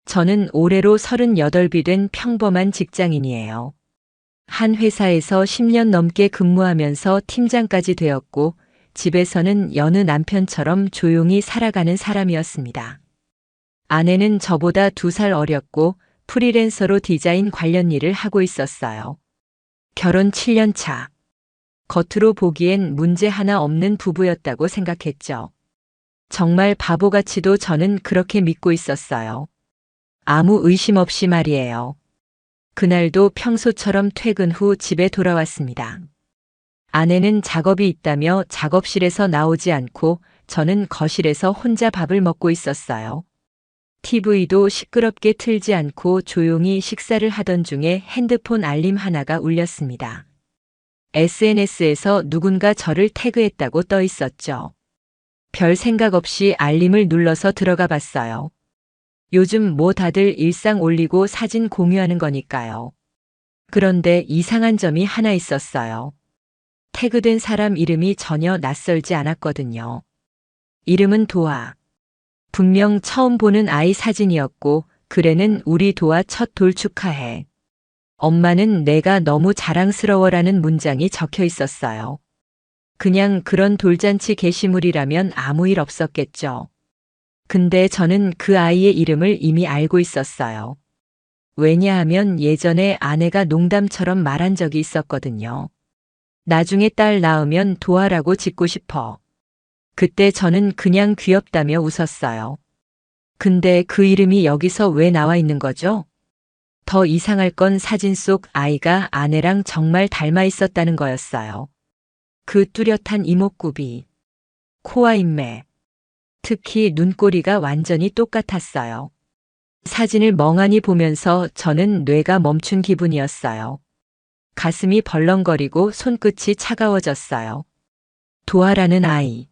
저는 올해로 38이 된 평범한 직장인이에요. 한 회사에서 10년 넘게 근무하면서 팀장까지 되었고, 집에서는 여느 남편처럼 조용히 살아가는 사람이었습니다. 아내는 저보다 2살 어렸고, 프리랜서로 디자인 관련 일을 하고 있었어요. 결혼 7년 차. 겉으로 보기엔 문제 하나 없는 부부였다고 생각했죠. 정말 바보같이도 저는 그렇게 믿고 있었어요. 아무 의심 없이 말이에요. 그날도 평소처럼 퇴근 후 집에 돌아왔습니다. 아내는 작업이 있다며 작업실에서 나오지 않고 저는 거실에서 혼자 밥을 먹고 있었어요. TV도 시끄럽게 틀지 않고 조용히 식사를 하던 중에 핸드폰 알림 하나가 울렸습니다. SNS에서 누군가 저를 태그했다고 떠 있었죠. 별 생각 없이 알림을 눌러서 들어가 봤어요. 요즘 뭐 다들 일상 올리고 사진 공유하는 거니까요. 그런데 이상한 점이 하나 있었어요. 태그된 사람 이름이 전혀 낯설지 않았거든요. 이름은 도아. 분명 처음 보는 아이 사진이었고, 글에는 우리 도아 첫 돌 축하해. 엄마는 내가 너무 자랑스러워라는 문장이 적혀 있었어요. 그냥 그런 돌잔치 게시물이라면 아무 일 없었겠죠. 근데 저는 그 아이의 이름을 이미 알고 있었어요. 왜냐하면 예전에 아내가 농담처럼 말한 적이 있었거든요. 나중에 딸 낳으면 도아라고 짓고 싶어. 그때 저는 그냥 귀엽다며 웃었어요. 근데 그 이름이 여기서 왜 나와 있는 거죠? 더 이상할 건 사진 속 아이가 아내랑 정말 닮아 있었다는 거였어요. 그 뚜렷한 이목구비, 코와 인매, 특히 눈꼬리가 완전히 똑같았어요. 사진을 멍하니 보면서 저는 뇌가 멈춘 기분이었어요. 가슴이 벌렁거리고 손끝이 차가워졌어요. 도아라는 아이.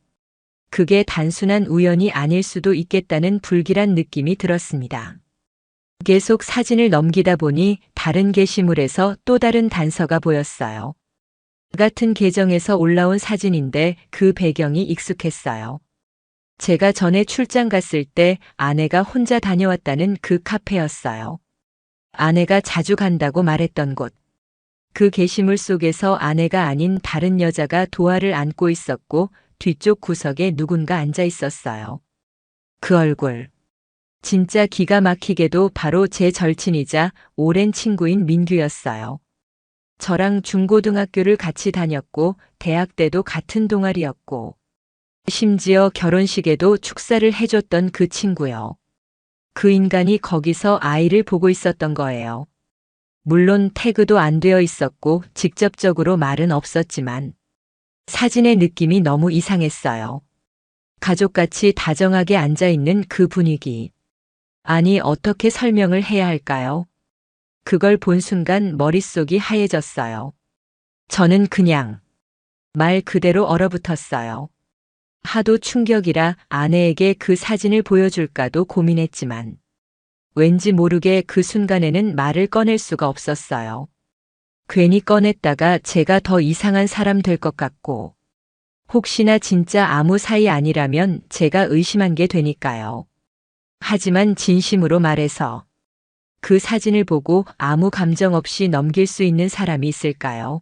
그게 단순한 우연이 아닐 수도 있겠다는 불길한 느낌이 들었습니다. 계속 사진을 넘기다 보니 다른 게시물에서 또 다른 단서가 보였어요. 같은 계정에서 올라온 사진인데 그 배경이 익숙했어요. 제가 전에 출장 갔을 때 아내가 혼자 다녀왔다는 그 카페였어요. 아내가 자주 간다고 말했던 곳. 그 게시물 속에서 아내가 아닌 다른 여자가 도아를 안고 있었고 뒤쪽 구석에 누군가 앉아 있었어요. 그 얼굴. 진짜 기가 막히게도 바로 제 절친이자 오랜 친구인 민규였어요. 저랑 중고등학교를 같이 다녔고 대학 때도 같은 동아리였고 심지어 결혼식에도 축사를 해줬던 그 친구요. 그 인간이 거기서 아이를 보고 있었던 거예요. 물론 태그도 안 되어 있었고 직접적으로 말은 없었지만 사진의 느낌이 너무 이상했어요. 가족같이 다정하게 앉아있는 그 분위기. 아니, 어떻게 설명을 해야 할까요? 그걸 본 순간 머릿속이 하얘졌어요. 저는 그냥 말 그대로 얼어붙었어요. 하도 충격이라 아내에게 그 사진을 보여줄까도 고민했지만 왠지 모르게 그 순간에는 말을 꺼낼 수가 없었어요. 괜히 꺼냈다가 제가 더 이상한 사람 될 것 같고 혹시나 진짜 아무 사이 아니라면 제가 의심한 게 되니까요. 하지만 진심으로 말해서 그 사진을 보고 아무 감정 없이 넘길 수 있는 사람이 있을까요?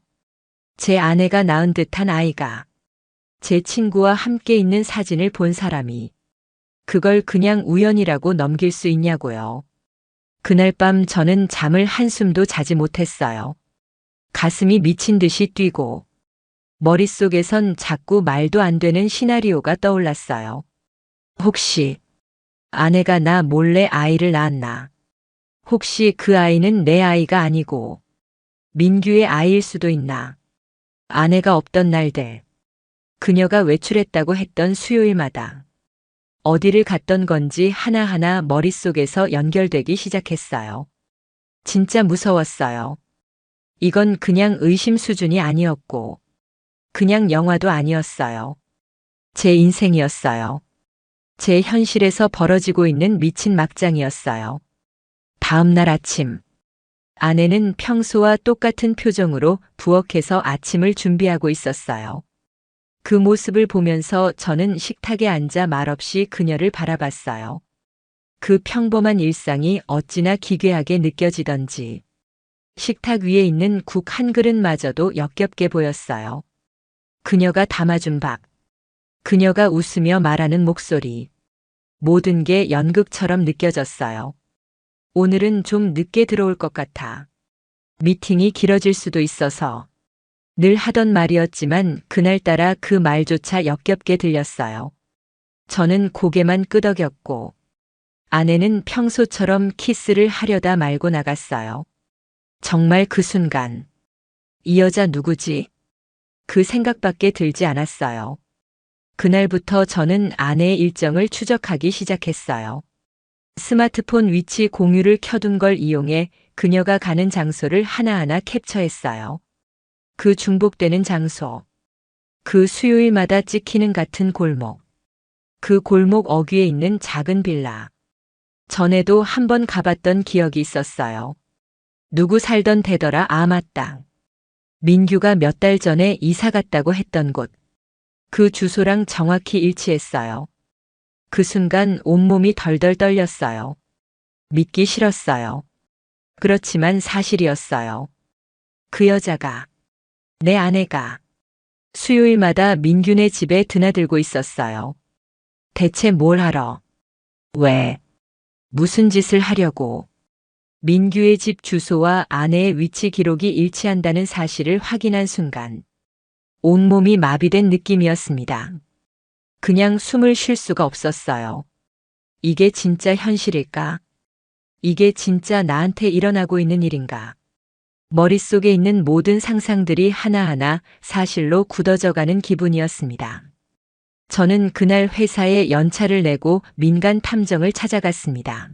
제 아내가 낳은 듯한 아이가 제 친구와 함께 있는 사진을 본 사람이 그걸 그냥 우연이라고 넘길 수 있냐고요. 그날 밤 저는 잠을 한숨도 자지 못했어요. 가슴이 미친 듯이 뛰고 머릿속에선 자꾸 말도 안 되는 시나리오가 떠올랐어요. 혹시 아내가 나 몰래 아이를 낳았나? 혹시 그 아이는 내 아이가 아니고 민규의 아이일 수도 있나? 아내가 없던 날들, 그녀가 외출했다고 했던 수요일마다 어디를 갔던 건지 하나하나 머릿속에서 연결되기 시작했어요. 진짜 무서웠어요. 이건 그냥 의심 수준이 아니었고 그냥 영화도 아니었어요. 제 인생이었어요. 제 현실에서 벌어지고 있는 미친 막장이었어요. 다음 날 아침, 아내는 평소와 똑같은 표정으로 부엌에서 아침을 준비하고 있었어요. 그 모습을 보면서 저는 식탁에 앉아 말없이 그녀를 바라봤어요. 그 평범한 일상이 어찌나 기괴하게 느껴지던지 식탁 위에 있는 국 한 그릇마저도 역겹게 보였어요. 그녀가 담아준 밥, 그녀가 웃으며 말하는 목소리, 모든 게 연극처럼 느껴졌어요. 오늘은 좀 늦게 들어올 것 같아. 미팅이 길어질 수도 있어서. 늘 하던 말이었지만 그날따라 그 말조차 역겹게 들렸어요. 저는 고개만 끄덕였고 아내는 평소처럼 키스를 하려다 말고 나갔어요. 정말 그 순간 이 여자 누구지? 그 생각밖에 들지 않았어요. 그날부터 저는 아내의 일정을 추적하기 시작했어요. 스마트폰 위치 공유를 켜둔 걸 이용해 그녀가 가는 장소를 하나하나 캡처했어요. 그 중복되는 장소, 그 수요일마다 찍히는 같은 골목, 그 골목 어귀에 있는 작은 빌라. 전에도 한번 가봤던 기억이 있었어요. 누구 살던 데더라. 아, 맞다. 민규가 몇 달 전에 이사 갔다고 했던 곳. 그 주소랑 정확히 일치했어요. 그 순간 온몸이 덜덜 떨렸어요. 믿기 싫었어요. 그렇지만 사실이었어요. 그 여자가, 내 아내가 수요일마다 민규네 집에 드나들고 있었어요. 대체 뭘 하러? 왜? 무슨 짓을 하려고? 민규의 집 주소와 아내의 위치 기록이 일치한다는 사실을 확인한 순간 온몸이 마비된 느낌이었습니다. 그냥 숨을 쉴 수가 없었어요. 이게 진짜 현실일까? 이게 진짜 나한테 일어나고 있는 일인가? 머릿속에 있는 모든 상상들이 하나하나 사실로 굳어져가는 기분이었습니다. 저는 그날 회사에 연차를 내고 민간 탐정을 찾아갔습니다.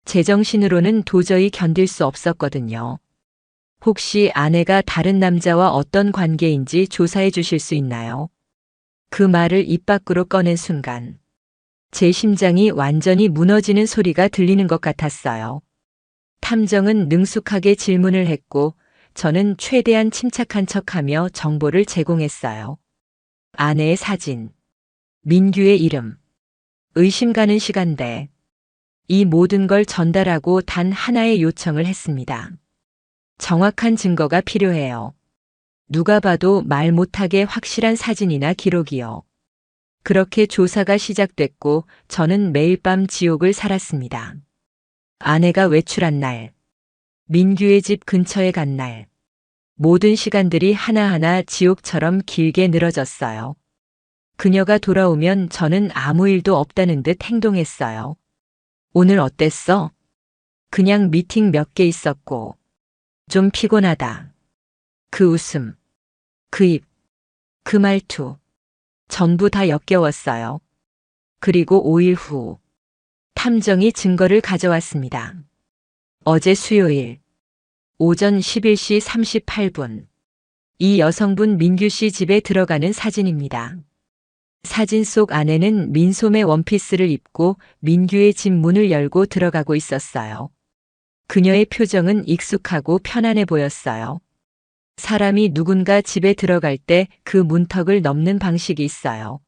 제정신으로는 도저히 견딜 수 없었거든요. 혹시 아내가 다른 남자와 어떤 관계인지 조사해 주실 수 있나요? 그 말을 입 밖으로 꺼낸 순간 제 심장이 완전히 무너지는 소리가 들리는 것 같았어요. 탐정은 능숙하게 질문을 했고 저는 최대한 침착한 척하며 정보를 제공했어요. 아내의 사진, 민규의 이름, 의심 가는 시간대, 이 모든 걸 전달하고 단 하나의 요청을 했습니다. 정확한 증거가 필요해요. 누가 봐도 말 못하게 확실한 사진이나 기록이요. 그렇게 조사가 시작됐고 저는 매일 밤 지옥을 살았습니다. 아내가 외출한 날, 민규의 집 근처에 간 날, 모든 시간들이 하나하나 지옥처럼 길게 늘어졌어요. 그녀가 돌아오면 저는 아무 일도 없다는 듯 행동했어요. 오늘 어땠어? 그냥 미팅 몇 개 있었고, 좀 피곤하다. 그 웃음, 그 입, 그 말투, 전부 다 역겨웠어요. 그리고 5일 후, 탐정이 증거를 가져왔습니다. 어제 수요일, 오전 11시 38분, 이 여성분 민규 씨 집에 들어가는 사진입니다. 사진 속 아내는 민소매 원피스를 입고 민규의 집 문을 열고 들어가고 있었어요. 그녀의 표정은 익숙하고 편안해 보였어요. 사람이 누군가 집에 들어갈 때 그 문턱을 넘는 방식이 있어요.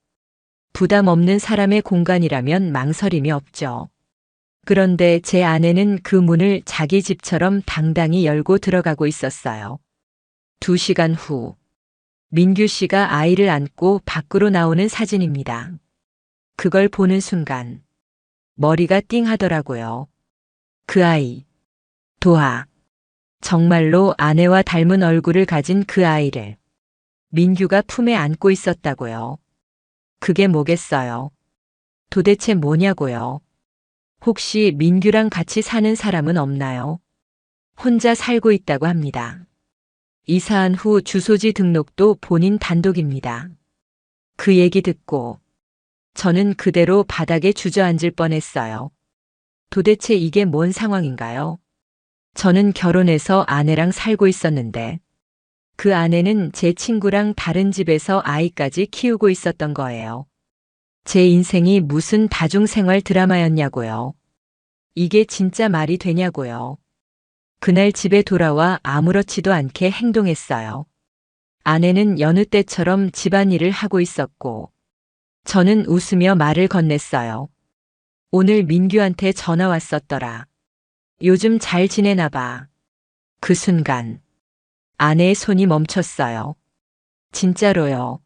부담 없는 사람의 공간이라면 망설임이 없죠. 그런데 제 아내는 그 문을 자기 집처럼 당당히 열고 들어가고 있었어요. 2시간 후, 민규 씨가 아이를 안고 밖으로 나오는 사진입니다. 그걸 보는 순간 머리가 띵 하더라고요. 그 아이, 도하. 정말로 아내와 닮은 얼굴을 가진 그 아이를 민규가 품에 안고 있었다고요. 그게 뭐겠어요? 도대체 뭐냐고요? 혹시 민규랑 같이 사는 사람은 없나요? 혼자 살고 있다고 합니다. 이사한 후 주소지 등록도 본인 단독입니다. 그 얘기 듣고 저는 그대로 바닥에 주저앉을 뻔했어요. 도대체 이게 뭔 상황인가요? 저는 결혼해서 아내랑 살고 있었는데 그 아내는 제 친구랑 다른 집에서 아이까지 키우고 있었던 거예요. 제 인생이 무슨 다중생활 드라마였냐고요. 이게 진짜 말이 되냐고요. 그날 집에 돌아와 아무렇지도 않게 행동했어요. 아내는 여느 때처럼 집안일을 하고 있었고 저는 웃으며 말을 건넸어요. 오늘 민규한테 전화 왔었더라. 요즘 잘 지내나 봐. 그 순간 아내의 손이 멈췄어요. 진짜로요.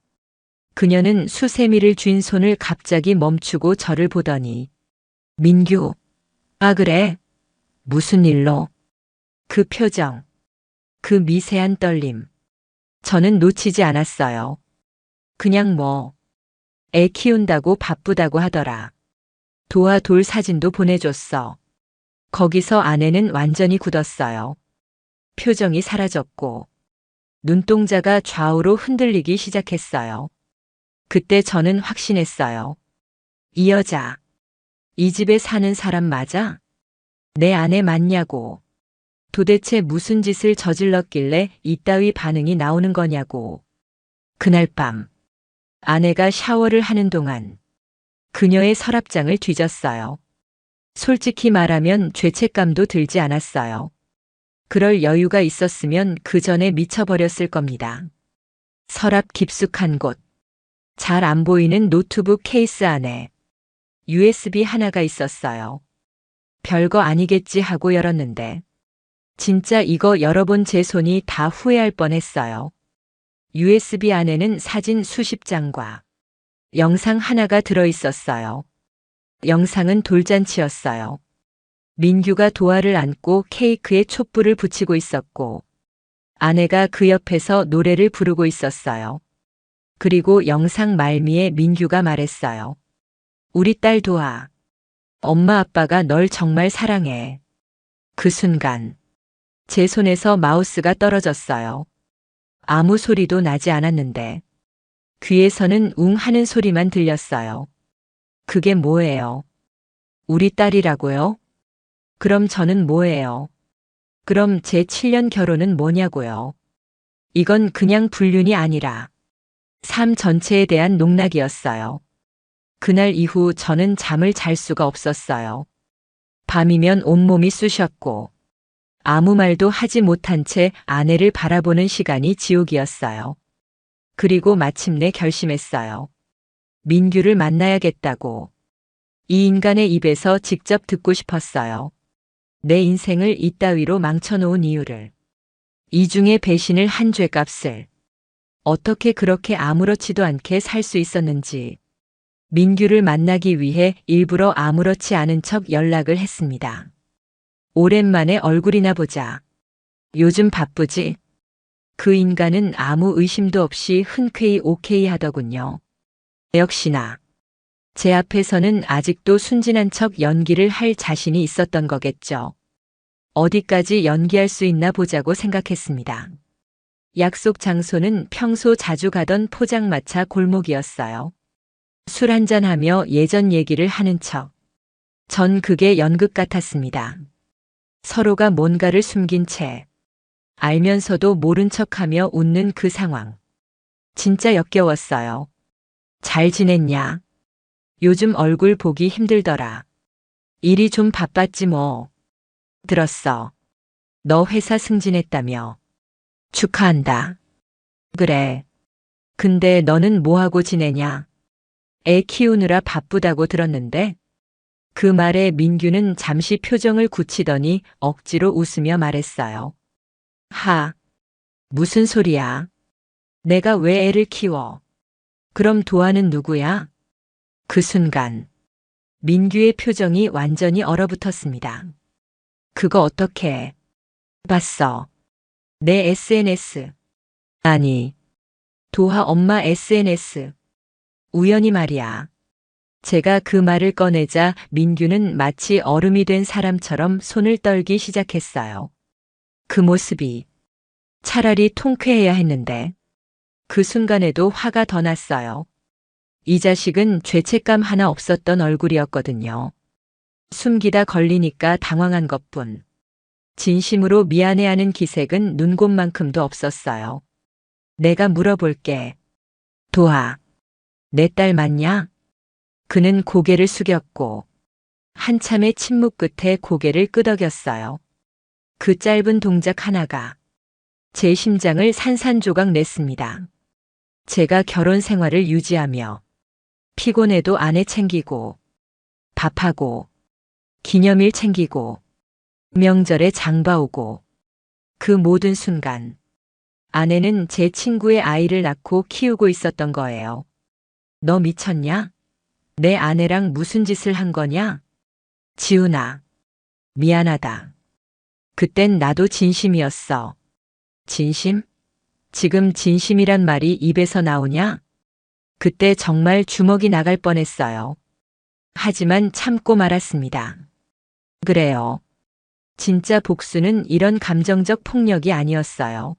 그녀는 수세미를 쥔 손을 갑자기 멈추고 저를 보더니 민규, 아 그래? 무슨 일로? 그 표정, 그 미세한 떨림. 저는 놓치지 않았어요. 그냥 애 키운다고 바쁘다고 하더라. 도화 돌 사진도 보내줬어. 거기서 아내는 완전히 굳었어요. 표정이 사라졌고 눈동자가 좌우로 흔들리기 시작했어요. 그때 저는 확신했어요. 이 여자, 이 집에 사는 사람 맞아? 내 아내 맞냐고. 도대체 무슨 짓을 저질렀길래 이따위 반응이 나오는 거냐고. 그날 밤 아내가 샤워를 하는 동안 그녀의 서랍장을 뒤졌어요. 솔직히 말하면 죄책감도 들지 않았어요. 그럴 여유가 있었으면 그 전에 미쳐버렸을 겁니다. 서랍 깊숙한 곳, 잘 안 보이는 노트북 케이스 안에 USB 하나가 있었어요. 별거 아니겠지 하고 열었는데 진짜 이거 열어본 제 손이 다 후회할 뻔했어요. USB 안에는 사진 수십 장과 영상 하나가 들어있었어요. 영상은 돌잔치였어요. 민규가 도화를 안고 케이크에 촛불을 붙이고 있었고 아내가 그 옆에서 노래를 부르고 있었어요. 그리고 영상 말미에 민규가 말했어요. 우리 딸 도화, 엄마 아빠가 널 정말 사랑해. 그 순간 제 손에서 마우스가 떨어졌어요. 아무 소리도 나지 않았는데 귀에서는 웅 하는 소리만 들렸어요. 그게 뭐예요? 우리 딸이라고요? 그럼 저는 뭐예요? 그럼 제 7년 결혼은 뭐냐고요? 이건 그냥 불륜이 아니라 삶 전체에 대한 농락이었어요. 그날 이후 저는 잠을 잘 수가 없었어요. 밤이면 온몸이 쑤셨고 아무 말도 하지 못한 채 아내를 바라보는 시간이 지옥이었어요. 그리고 마침내 결심했어요. 민규를 만나야겠다고. 이 인간의 입에서 직접 듣고 싶었어요. 내 인생을 이따위로 망쳐놓은 이유를. 이중의 배신을 한 죗값을. 어떻게 그렇게 아무렇지도 않게 살 수 있었는지. 민규를 만나기 위해 일부러 아무렇지 않은 척 연락을 했습니다. 오랜만에 얼굴이나 보자. 요즘 바쁘지? 그 인간은 아무 의심도 없이 흔쾌히 오케이 하더군요. 역시나 제 앞에서는 아직도 순진한 척 연기를 할 자신이 있었던 거겠죠. 어디까지 연기할 수 있나 보자고 생각했습니다. 약속 장소는 평소 자주 가던 포장마차 골목이었어요. 술 한잔하며 예전 얘기를 하는 척. 전 그게 연극 같았습니다. 서로가 뭔가를 숨긴 채 알면서도 모른 척하며 웃는 그 상황. 진짜 역겨웠어요. 잘 지냈냐? 요즘 얼굴 보기 힘들더라. 일이 좀 바빴지 뭐. 들었어. 너 회사 승진했다며. 축하한다. 그래. 근데 너는 뭐하고 지내냐? 애 키우느라 바쁘다고 들었는데? 그 말에 민규는 잠시 표정을 굳히더니 억지로 웃으며 말했어요. 무슨 소리야? 내가 왜 애를 키워? 그럼 도화는 누구야? 그 순간 민규의 표정이 완전히 얼어붙었습니다. 그거 어떻게 봤어? 내 SNS. 아니, 도화 엄마 SNS. 우연히 말이야. 제가 그 말을 꺼내자 민규는 마치 얼음이 된 사람처럼 손을 떨기 시작했어요. 그 모습이 차라리 통쾌해야 했는데 그 순간에도 화가 더 났어요. 이 자식은 죄책감 하나 없었던 얼굴이었거든요. 숨기다 걸리니까 당황한 것뿐. 진심으로 미안해하는 기색은 눈곱만큼도 없었어요. 내가 물어볼게. 도화, 내 딸 맞냐? 그는 고개를 숙였고 한참의 침묵 끝에 고개를 끄덕였어요. 그 짧은 동작 하나가 제 심장을 산산조각 냈습니다. 제가 결혼 생활을 유지하며 피곤해도 아내 챙기고 밥하고, 기념일 챙기고, 명절에 장 봐오고, 그 모든 순간, 아내는 제 친구의 아이를 낳고 키우고 있었던 거예요. 너 미쳤냐? 내 아내랑 무슨 짓을 한 거냐? 지훈아, 미안하다. 그땐 나도 진심이었어. 진심? 지금 진심이란 말이 입에서 나오냐? 그때 정말 주먹이 나갈 뻔했어요. 하지만 참고 말았습니다. 그래요. 진짜 복수는 이런 감정적 폭력이 아니었어요.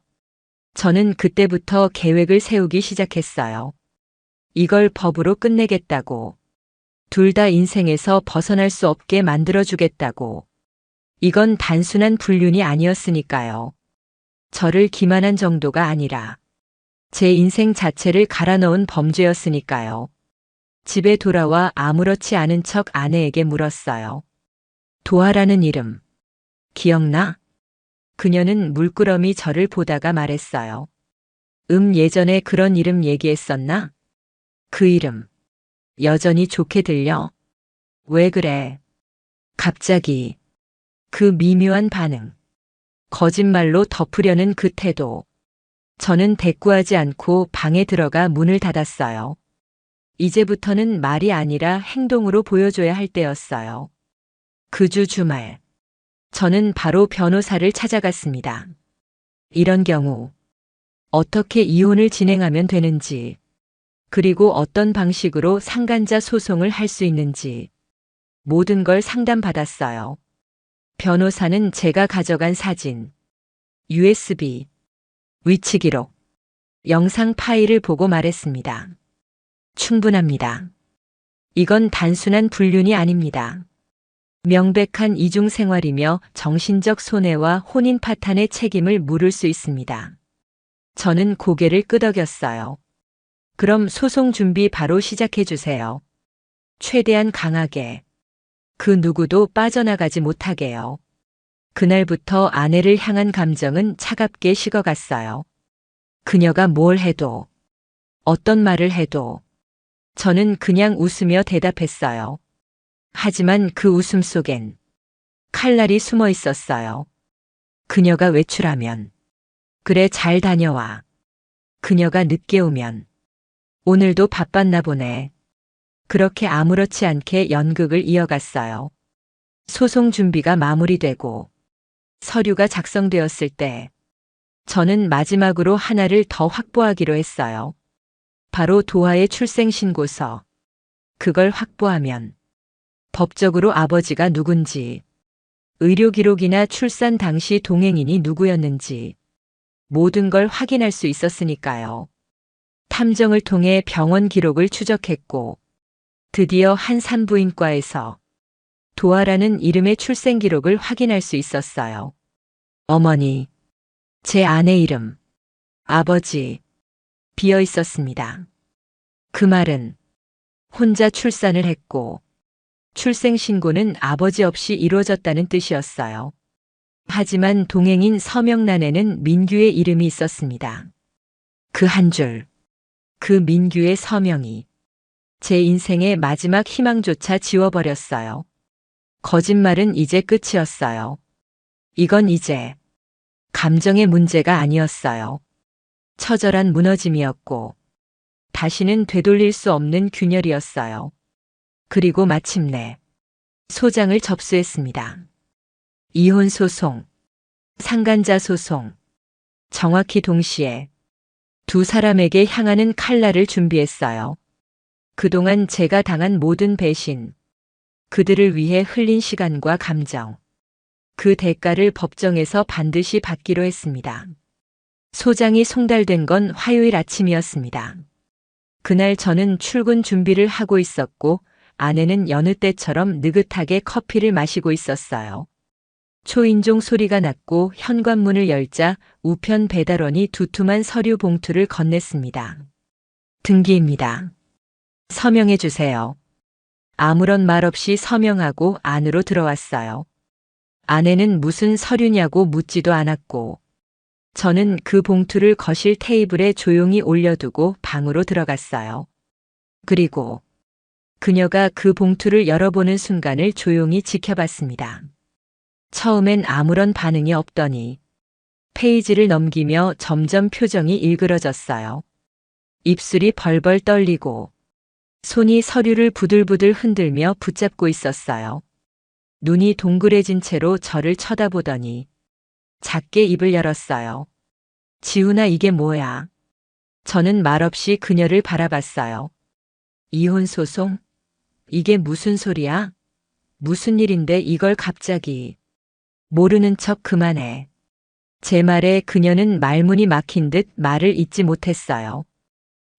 저는 그때부터 계획을 세우기 시작했어요. 이걸 법으로 끝내겠다고. 둘 다 인생에서 벗어날 수 없게 만들어주겠다고. 이건 단순한 불륜이 아니었으니까요. 저를 기만한 정도가 아니라 제 인생 자체를 갈아넣은 범죄였으니까요. 집에 돌아와 아무렇지 않은 척 아내에게 물었어요. 도아라는 이름, 기억나? 그녀는 물끄러미 저를 보다가 말했어요. 예전에 그런 이름 얘기했었나? 그 이름, 여전히 좋게 들려? 왜 그래? 갑자기, 그 미묘한 반응, 거짓말로 덮으려는 그 태도. 저는 대꾸하지 않고 방에 들어가 문을 닫았어요. 이제부터는 말이 아니라 행동으로 보여줘야 할 때였어요. 그 주 주말, 저는 바로 변호사를 찾아갔습니다. 이런 경우, 어떻게 이혼을 진행하면 되는지, 그리고 어떤 방식으로 상간자 소송을 할 수 있는지, 모든 걸 상담받았어요. 변호사는 제가 가져간 사진, USB, 위치 기록, 영상 파일을 보고 말했습니다. 충분합니다. 이건 단순한 불륜이 아닙니다. 명백한 이중 생활이며 정신적 손해와 혼인 파탄의 책임을 물을 수 있습니다. 저는 고개를 끄덕였어요. 그럼 소송 준비 바로 시작해 주세요. 최대한 강하게. 그 누구도 빠져나가지 못하게요. 그날부터 아내를 향한 감정은 차갑게 식어갔어요. 그녀가 뭘 해도, 어떤 말을 해도 저는 그냥 웃으며 대답했어요. 하지만 그 웃음 속엔 칼날이 숨어 있었어요. 그녀가 외출하면, 그래 잘 다녀와. 그녀가 늦게 오면, 오늘도 바빴나 보네. 그렇게 아무렇지 않게 연극을 이어갔어요. 소송 준비가 마무리되고 서류가 작성되었을 때 저는 마지막으로 하나를 더 확보하기로 했어요. 바로 도하의 출생신고서. 그걸 확보하면 법적으로 아버지가 누군지, 의료기록이나 출산 당시 동행인이 누구였는지 모든 걸 확인할 수 있었으니까요. 탐정을 통해 병원 기록을 추적했고 드디어 한 산부인과에서 도아라는 이름의 출생 기록을 확인할 수 있었어요. 어머니, 제 아내 이름, 아버지, 비어 있었습니다. 그 말은 혼자 출산을 했고 출생신고는 아버지 없이 이루어졌다는 뜻이었어요. 하지만 동행인 서명란에는 민규의 이름이 있었습니다. 그 한 줄, 그 민규의 서명이 제 인생의 마지막 희망조차 지워버렸어요. 거짓말은 이제 끝이었어요. 이건 이제 감정의 문제가 아니었어요. 처절한 무너짐이었고 다시는 되돌릴 수 없는 균열이었어요. 그리고 마침내 소장을 접수했습니다. 이혼 소송, 상간자 소송, 정확히 동시에 두 사람에게 향하는 칼날을 준비했어요. 그동안 제가 당한 모든 배신, 그들을 위해 흘린 시간과 감정, 그 대가를 법정에서 반드시 받기로 했습니다. 소장이 송달된 건 화요일 아침이었습니다. 그날 저는 출근 준비를 하고 있었고 아내는 여느 때처럼 느긋하게 커피를 마시고 있었어요. 초인종 소리가 났고 현관문을 열자 우편 배달원이 두툼한 서류 봉투를 건넸습니다. 등기입니다. 서명해 주세요. 아무런 말 없이 서명하고 안으로 들어왔어요. 아내는 무슨 서류냐고 묻지도 않았고 저는 그 봉투를 거실 테이블에 조용히 올려두고 방으로 들어갔어요. 그리고 그녀가 그 봉투를 열어보는 순간을 조용히 지켜봤습니다. 처음엔 아무런 반응이 없더니 페이지를 넘기며 점점 표정이 일그러졌어요. 입술이 벌벌 떨리고 손이 서류를 부들부들 흔들며 붙잡고 있었어요. 눈이 동그래진 채로 저를 쳐다보더니 작게 입을 열었어요. 지훈아, 이게 뭐야? 저는 말없이 그녀를 바라봤어요. 이혼 소송? 이게 무슨 소리야? 무슨 일인데 이걸 갑자기. 모르는 척 그만해. 제 말에 그녀는 말문이 막힌 듯 말을 잇지 못했어요.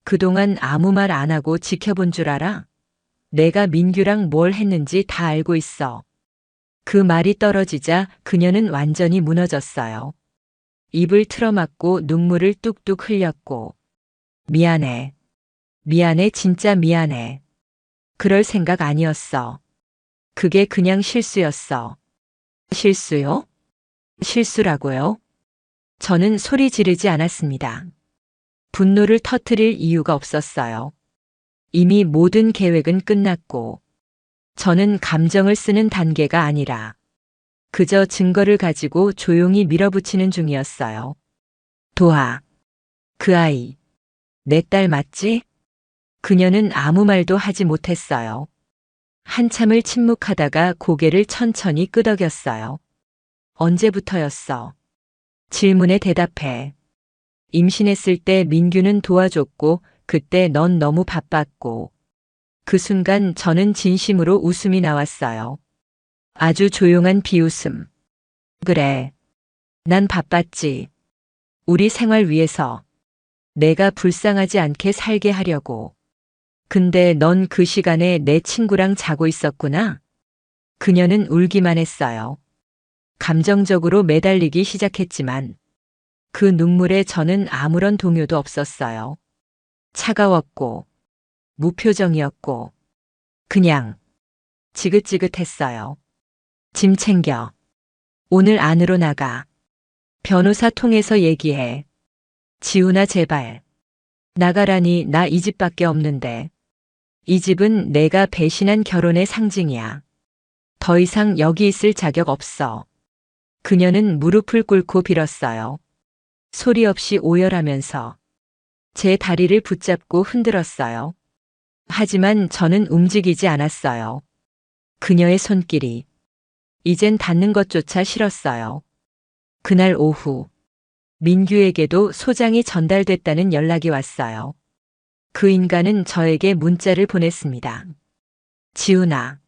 그동안 아무 말 안 하고 지켜본 줄 알아? 내가 민규랑 뭘 했는지 다 알고 있어. 그 말이 떨어지자 그녀는 완전히 무너졌어요. 입을 틀어막고 눈물을 뚝뚝 흘렸고. 미안해. 미안해, 진짜 미안해. 그럴 생각 아니었어. 그게 그냥 실수였어. 실수요? 실수라고요? 저는 소리 지르지 않았습니다. 분노를 터뜨릴 이유가 없었어요. 이미 모든 계획은 끝났고, 저는 감정을 쓰는 단계가 아니라 그저 증거를 가지고 조용히 밀어붙이는 중이었어요. 도하. 그 아이. 내 딸 맞지? 그녀는 아무 말도 하지 못했어요. 한참을 침묵하다가 고개를 천천히 끄덕였어요. 언제부터였어? 질문에 대답해. 임신했을 때 민규는 도와줬고 그때 넌 너무 바빴고. 그 순간 저는 진심으로 웃음이 나왔어요. 아주 조용한 비웃음. 그래. 난 바빴지. 우리 생활 위해서. 내가 불쌍하지 않게 살게 하려고. 근데 넌 그 시간에 내 친구랑 자고 있었구나. 그녀는 울기만 했어요. 감정적으로 매달리기 시작했지만 그 눈물에 저는 아무런 동요도 없었어요. 차가웠고 무표정이었고 그냥 지긋지긋했어요. 짐 챙겨. 오늘 안으로 나가. 변호사 통해서 얘기해. 지훈아, 제발. 나가라니. 나 이 집밖에 없는데. 이 집은 내가 배신한 결혼의 상징이야. 더 이상 여기 있을 자격 없어. 그녀는 무릎을 꿇고 빌었어요. 소리 없이 오열하면서 제 다리를 붙잡고 흔들었어요. 하지만 저는 움직이지 않았어요. 그녀의 손길이 이젠 닿는 것조차 싫었어요. 그날 오후 민규에게도 소장이 전달됐다는 연락이 왔어요. 그 인간은 저에게 문자를 보냈습니다. 지훈아,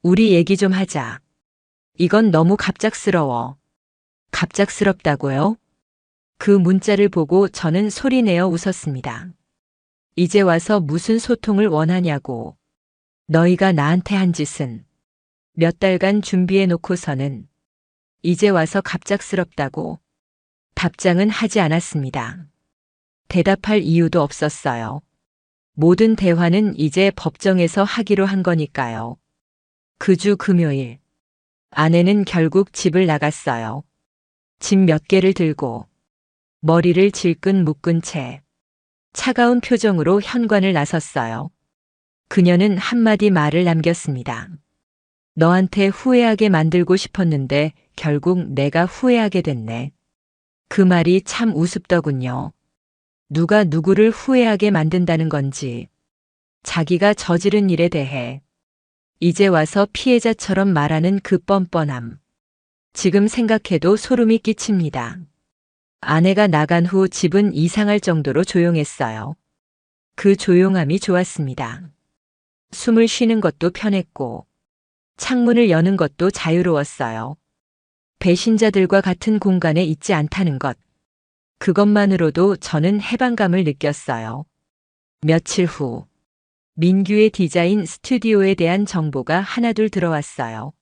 우리 얘기 좀 하자. 이건 너무 갑작스러워. 갑작스럽다고요? 그 문자를 보고 저는 소리내어 웃었습니다. 이제 와서 무슨 소통을 원하냐고. 너희가 나한테 한 짓은 몇 달간 준비해 놓고서는 이제 와서 갑작스럽다고. 답장은 하지 않았습니다. 대답할 이유도 없었어요. 모든 대화는 이제 법정에서 하기로 한 거니까요. 그 주 금요일, 아내는 결국 집을 나갔어요. 짐 몇 개를 들고 머리를 질끈 묶은 채 차가운 표정으로 현관을 나섰어요. 그녀는 한마디 말을 남겼습니다. 너한테 후회하게 만들고 싶었는데 결국 내가 후회하게 됐네. 그 말이 참 우습더군요. 누가 누구를 후회하게 만든다는 건지, 자기가 저지른 일에 대해 이제 와서 피해자처럼 말하는 그 뻔뻔함. 지금 생각해도 소름이 끼칩니다. 아내가 나간 후 집은 이상할 정도로 조용했어요. 그 조용함이 좋았습니다. 숨을 쉬는 것도 편했고, 창문을 여는 것도 자유로웠어요. 배신자들과 같은 공간에 있지 않다는 것. 그것만으로도 저는 해방감을 느꼈어요. 며칠 후, 민규의 디자인 스튜디오에 대한 정보가 하나둘 들어왔어요.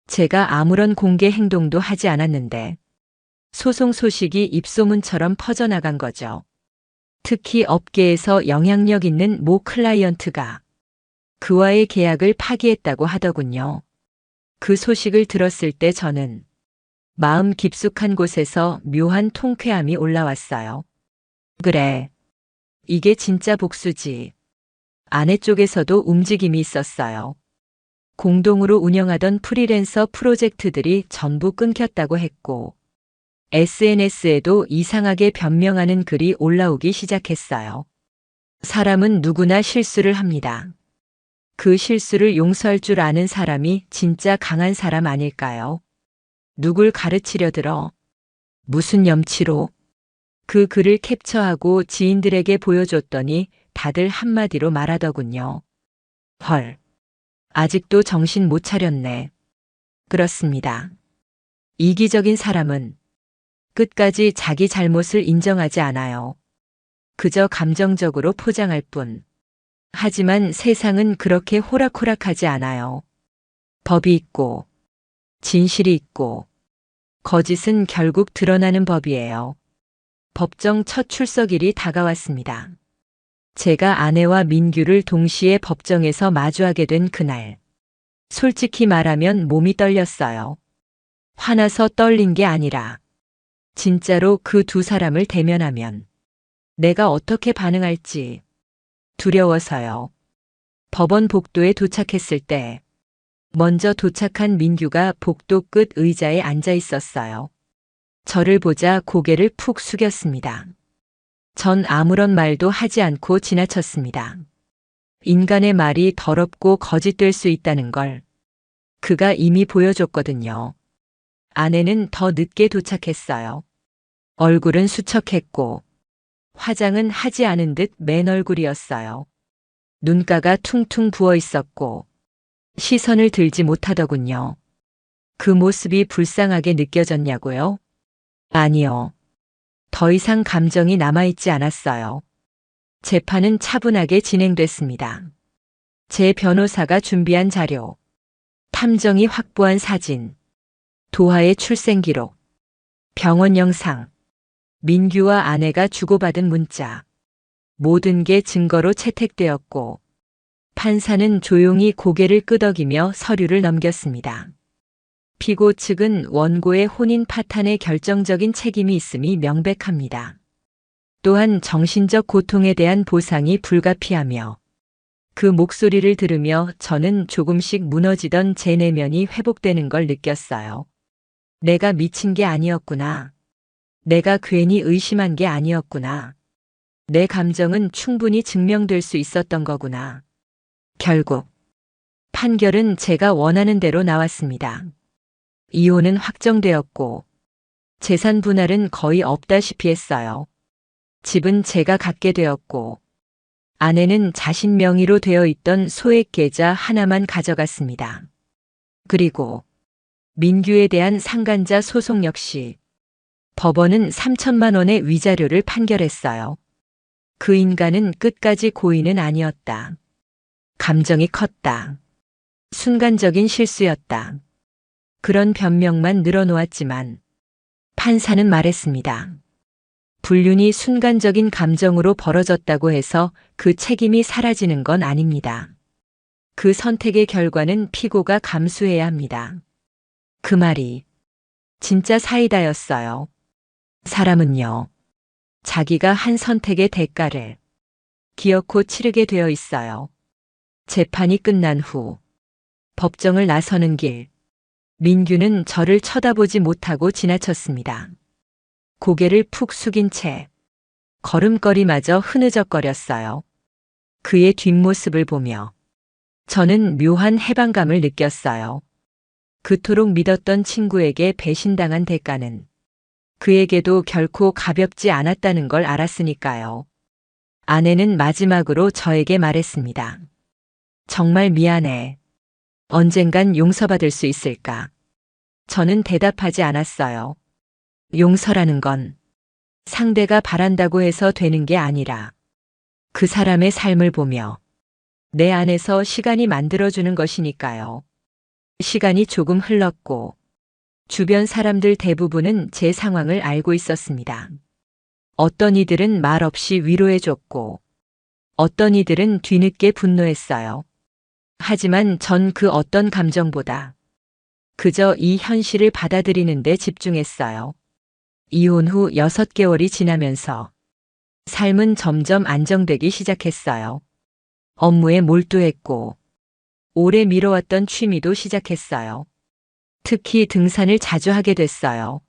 제가 아무런 공개 행동도 하지 않았는데, 소송 소식이 입소문처럼 퍼져나간 거죠. 특히 업계에서 영향력 있는 모 클라이언트가 그와의 계약을 파기했다고 하더군요. 그 소식을 들었을 때 저는 마음 깊숙한 곳에서 묘한 통쾌함이 올라왔어요. 그래. 이게 진짜 복수지. 아내 쪽에서도 움직임이 있었어요. 공동으로 운영하던 프리랜서 프로젝트들이 전부 끊겼다고 했고, SNS에도 이상하게 변명하는 글이 올라오기 시작했어요. 사람은 누구나 실수를 합니다. 그 실수를 용서할 줄 아는 사람이 진짜 강한 사람 아닐까요? 누굴 가르치려 들어? 무슨 염치로? 그 글을 캡처하고 지인들에게 보여줬더니 다들 한마디로 말하더군요. 헐. 아직도 정신 못 차렸네. 그렇습니다. 이기적인 사람은 끝까지 자기 잘못을 인정하지 않아요. 그저 감정적으로 포장할 뿐. 하지만 세상은 그렇게 호락호락하지 않아요. 법이 있고, 진실이 있고, 거짓은 결국 드러나는 법이에요. 법정 첫 출석일이 다가왔습니다. 제가 아내와 민규를 동시에 법정에서 마주하게 된 그날. 솔직히 말하면 몸이 떨렸어요. 화나서 떨린 게 아니라 진짜로 그 두 사람을 대면하면 내가 어떻게 반응할지 두려워서요. 법원 복도에 도착했을 때 먼저 도착한 민규가 복도 끝 의자에 앉아 있었어요. 저를 보자 고개를 푹 숙였습니다. 전 아무런 말도 하지 않고 지나쳤습니다. 인간의 말이 더럽고 거짓될 수 있다는 걸 그가 이미 보여줬거든요. 아내는 더 늦게 도착했어요. 얼굴은 수척했고 화장은 하지 않은 듯 맨 얼굴이었어요. 눈가가 퉁퉁 부어 있었고 시선을 들지 못하더군요. 그 모습이 불쌍하게 느껴졌냐고요? 아니요. 더 이상 감정이 남아있지 않았어요. 재판은 차분하게 진행됐습니다. 제 변호사가 준비한 자료, 탐정이 확보한 사진, 도하의 출생 기록, 병원 영상, 민규와 아내가 주고받은 문자, 모든 게 증거로 채택되었고, 판사는 조용히 고개를 끄덕이며 서류를 넘겼습니다. 피고 측은 원고의 혼인 파탄에 결정적인 책임이 있음이 명백합니다. 또한 정신적 고통에 대한 보상이 불가피하며 그 목소리를 들으며 저는 조금씩 무너지던 제 내면이 회복되는 걸 느꼈어요. 내가 미친 게 아니었구나. 내가 괜히 의심한 게 아니었구나. 내 감정은 충분히 증명될 수 있었던 거구나. 결국 판결은 제가 원하는 대로 나왔습니다. 이혼은 확정되었고 재산 분할은 거의 없다시피 했어요. 집은 제가 갖게 되었고 아내는 자신 명의로 되어 있던 소액 계좌 하나만 가져갔습니다. 그리고 민규에 대한 상간자 소송 역시 법원은 3천만 원의 위자료를 판결했어요. 그 인간은 끝까지 고의는 아니었다. 감정이 컸다. 순간적인 실수였다. 그런 변명만 늘어놓았지만 판사는 말했습니다. 불륜이 순간적인 감정으로 벌어졌다고 해서 그 책임이 사라지는 건 아닙니다. 그 선택의 결과는 피고가 감수해야 합니다. 그 말이 진짜 사이다였어요. 사람은요, 자기가 한 선택의 대가를 기어코 치르게 되어 있어요. 재판이 끝난 후 법정을 나서는 길, 민규는 저를 쳐다보지 못하고 지나쳤습니다. 고개를 푹 숙인 채 걸음걸이마저 흐느적거렸어요. 그의 뒷모습을 보며 저는 묘한 해방감을 느꼈어요. 그토록 믿었던 친구에게 배신당한 대가는 그에게도 결코 가볍지 않았다는 걸 알았으니까요. 아내는 마지막으로 저에게 말했습니다. 정말 미안해. 언젠간 용서받을 수 있을까? 저는 대답하지 않았어요. 용서라는 건 상대가 바란다고 해서 되는 게 아니라 그 사람의 삶을 보며 내 안에서 시간이 만들어주는 것이니까요. 시간이 조금 흘렀고 주변 사람들 대부분은 제 상황을 알고 있었습니다. 어떤 이들은 말없이 위로해줬고 어떤 이들은 뒤늦게 분노했어요. 하지만 전 그 어떤 감정보다 그저 이 현실을 받아들이는 데 집중했어요. 이혼 후 6개월이 지나면서 삶은 점점 안정되기 시작했어요. 업무에 몰두했고 오래 미뤄왔던 취미도 시작했어요. 특히 등산을 자주 하게 됐어요.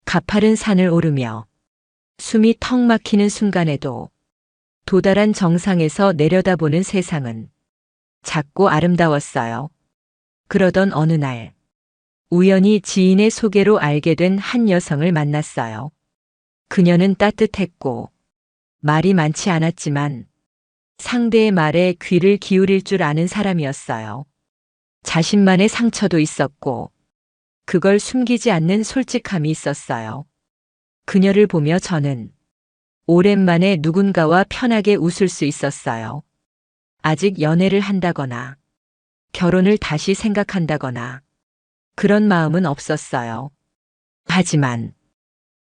가파른 산을 오르며 숨이 턱 막히는 순간에도 도달한 정상에서 내려다보는 세상은 작고 아름다웠어요. 그러던 어느 날 우연히 지인의 소개로 알게 된 한 여성을 만났어요. 그녀는 따뜻했고 말이 많지 않았지만 상대의 말에 귀를 기울일 줄 아는 사람이었어요. 자신만의 상처도 있었고 그걸 숨기지 않는 솔직함이 있었어요. 그녀를 보며 저는 오랜만에 누군가와 편하게 웃을 수 있었어요. 아직 연애를 한다거나 결혼을 다시 생각한다거나 그런 마음은 없었어요. 하지만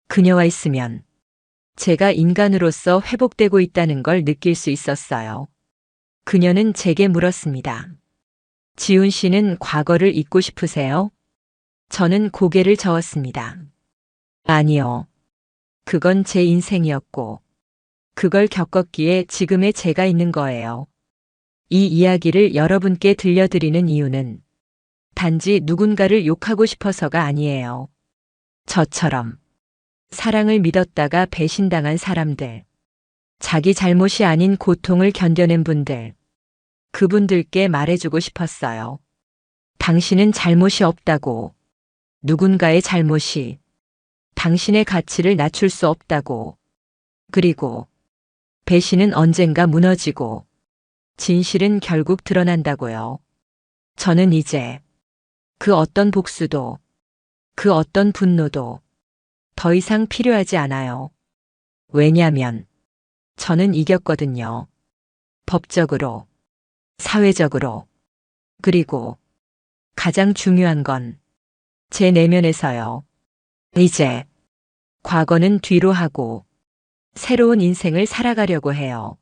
그녀와 있으면 제가 인간으로서 회복되고 있다는 걸 느낄 수 있었어요. 그녀는 제게 물었습니다. 지훈 씨는 과거를 잊고 싶으세요? 저는 고개를 저었습니다. 아니요. 그건 제 인생이었고 그걸 겪었기에 지금의 제가 있는 거예요. 이 이야기를 여러분께 들려드리는 이유는 단지 누군가를 욕하고 싶어서가 아니에요. 저처럼 사랑을 믿었다가 배신당한 사람들, 자기 잘못이 아닌 고통을 견뎌낸 분들, 그분들께 말해주고 싶었어요. 당신은 잘못이 없다고, 누군가의 잘못이 당신의 가치를 낮출 수 없다고, 그리고 배신은 언젠가 무너지고 진실은 결국 드러난다고요. 저는 이제 그 어떤 복수도, 그 어떤 분노도 더 이상 필요하지 않아요. 왜냐면 저는 이겼거든요. 법적으로, 사회적으로, 그리고 가장 중요한 건 제 내면에서요. 이제 과거는 뒤로 하고 새로운 인생을 살아가려고 해요.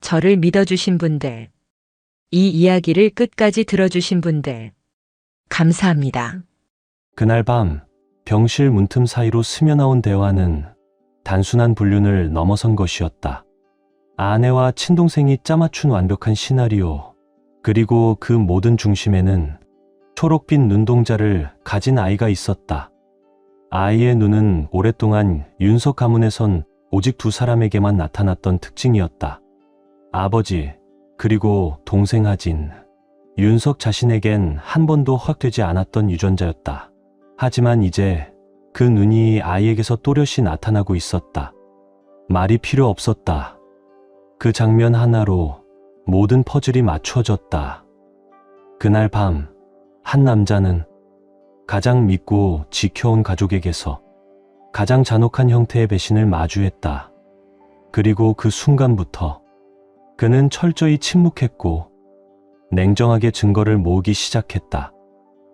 저를 믿어주신 분들, 이 이야기를 끝까지 들어주신 분들, 감사합니다. 그날 밤 병실 문틈 사이로 스며나온 대화는 단순한 불륜을 넘어선 것이었다. 아내와 친동생이 짜맞춘 완벽한 시나리오, 그리고 그 모든 중심에는 초록빛 눈동자를 가진 아이가 있었다. 아이의 눈은 오랫동안 윤석 가문에선 오직 두 사람에게만 나타났던 특징이었다. 아버지, 그리고 동생 하진. 윤석 자신에겐 한 번도 허락되지 않았던 유전자였다. 하지만 이제 그 눈이 아이에게서 또렷이 나타나고 있었다. 말이 필요 없었다. 그 장면 하나로 모든 퍼즐이 맞춰졌다. 그날 밤, 한 남자는 가장 믿고 지켜온 가족에게서 가장 잔혹한 형태의 배신을 마주했다. 그리고 그 순간부터 그는 철저히 침묵했고 냉정하게 증거를 모으기 시작했다.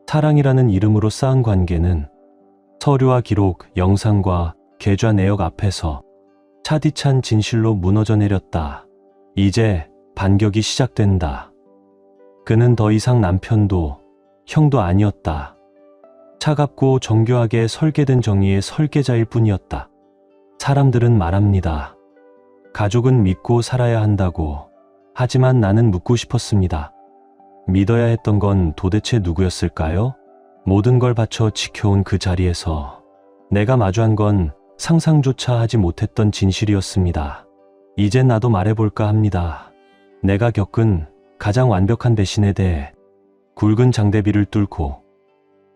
사랑이라는 이름으로 쌓은 관계는 서류와 기록, 영상과 계좌 내역 앞에서 차디찬 진실로 무너져 내렸다. 이제 반격이 시작된다. 그는 더 이상 남편도 형도 아니었다. 차갑고 정교하게 설계된 정의의 설계자일 뿐이었다. 사람들은 말합니다. 가족은 믿고 살아야 한다고. 하지만 나는 묻고 싶었습니다. 믿어야 했던 건 도대체 누구였을까요? 모든 걸 바쳐 지켜온 그 자리에서 내가 마주한 건 상상조차 하지 못했던 진실이었습니다. 이젠 나도 말해볼까 합니다. 내가 겪은 가장 완벽한 배신에 대해. 굵은 장대비를 뚫고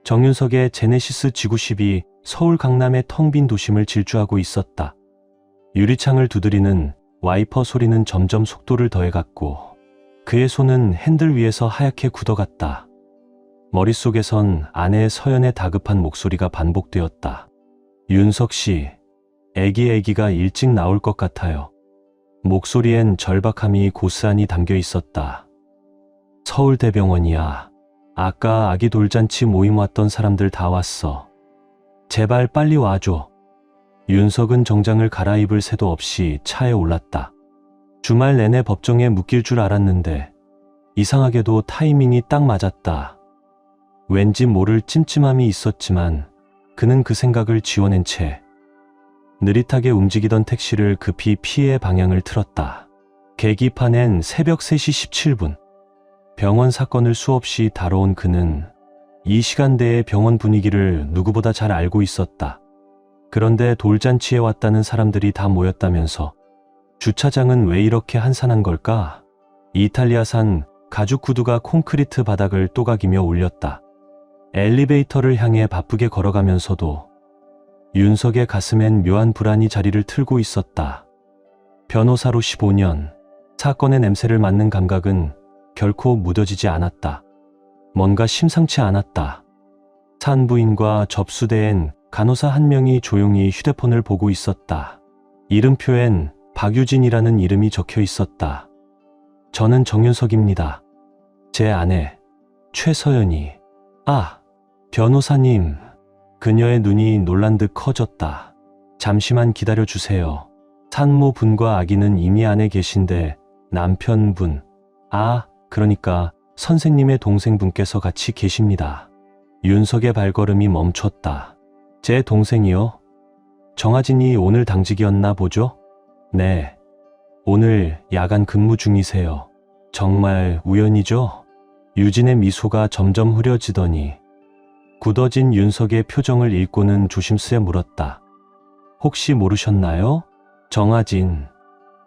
정윤석의 제네시스 지구십이 서울 강남의 텅 빈 도심을 질주하고 있었다. 유리창을 두드리는 와이퍼 소리는 점점 속도를 더해갔고 그의 손은 핸들 위에서 하얗게 굳어갔다. 머릿속에선 아내의 서연의 다급한 목소리가 반복되었다. 윤석 씨, 애기가 일찍 나올 것 같아요. 목소리엔 절박함이 고스란히 담겨 있었다. 서울대병원이야. 아까 아기 돌잔치 모임 왔던 사람들 다 왔어. 제발 빨리 와줘. 윤석은 정장을 갈아입을 새도 없이 차에 올랐다. 주말 내내 법정에 묶일 줄 알았는데 이상하게도 타이밍이 딱 맞았다. 왠지 모를 찜찜함이 있었지만 그는 그 생각을 지워낸 채 느릿하게 움직이던 택시를 급히 피해 방향을 틀었다. 계기판엔 새벽 3시 17분. 병원 사건을 수없이 다뤄온 그는 이 시간대의 병원 분위기를 누구보다 잘 알고 있었다. 그런데 돌잔치에 왔다는 사람들이 다 모였다면서 주차장은 왜 이렇게 한산한 걸까? 이탈리아산 가죽 구두가 콘크리트 바닥을 또각이며 울렸다. 엘리베이터를 향해 바쁘게 걸어가면서도 윤석의 가슴엔 묘한 불안이 자리를 틀고 있었다. 변호사로 15년, 사건의 냄새를 맡는 감각은 결코 무뎌지지 않았다. 뭔가 심상치 않았다. 산부인과 접수대엔 간호사 한 명이 조용히 휴대폰을 보고 있었다. 이름표엔 박유진이라는 이름이 적혀 있었다. 저는 정윤석입니다. 제 아내 최서연이. 아, 변호사님. 그녀의 눈이 놀란 듯 커졌다. 잠시만 기다려주세요. 산모분과 아기는 이미 안에 계신데 남편분. 아, 그러니까 선생님의 동생분께서 같이 계십니다. 윤석의 발걸음이 멈췄다. 제 동생이요? 정하진이 오늘 당직이었나 보죠? 네. 오늘 야간 근무 중이세요. 정말 우연이죠? 유진의 미소가 점점 흐려지더니 굳어진 윤석의 표정을 읽고는 조심스레 물었다. 혹시 모르셨나요? 정하진,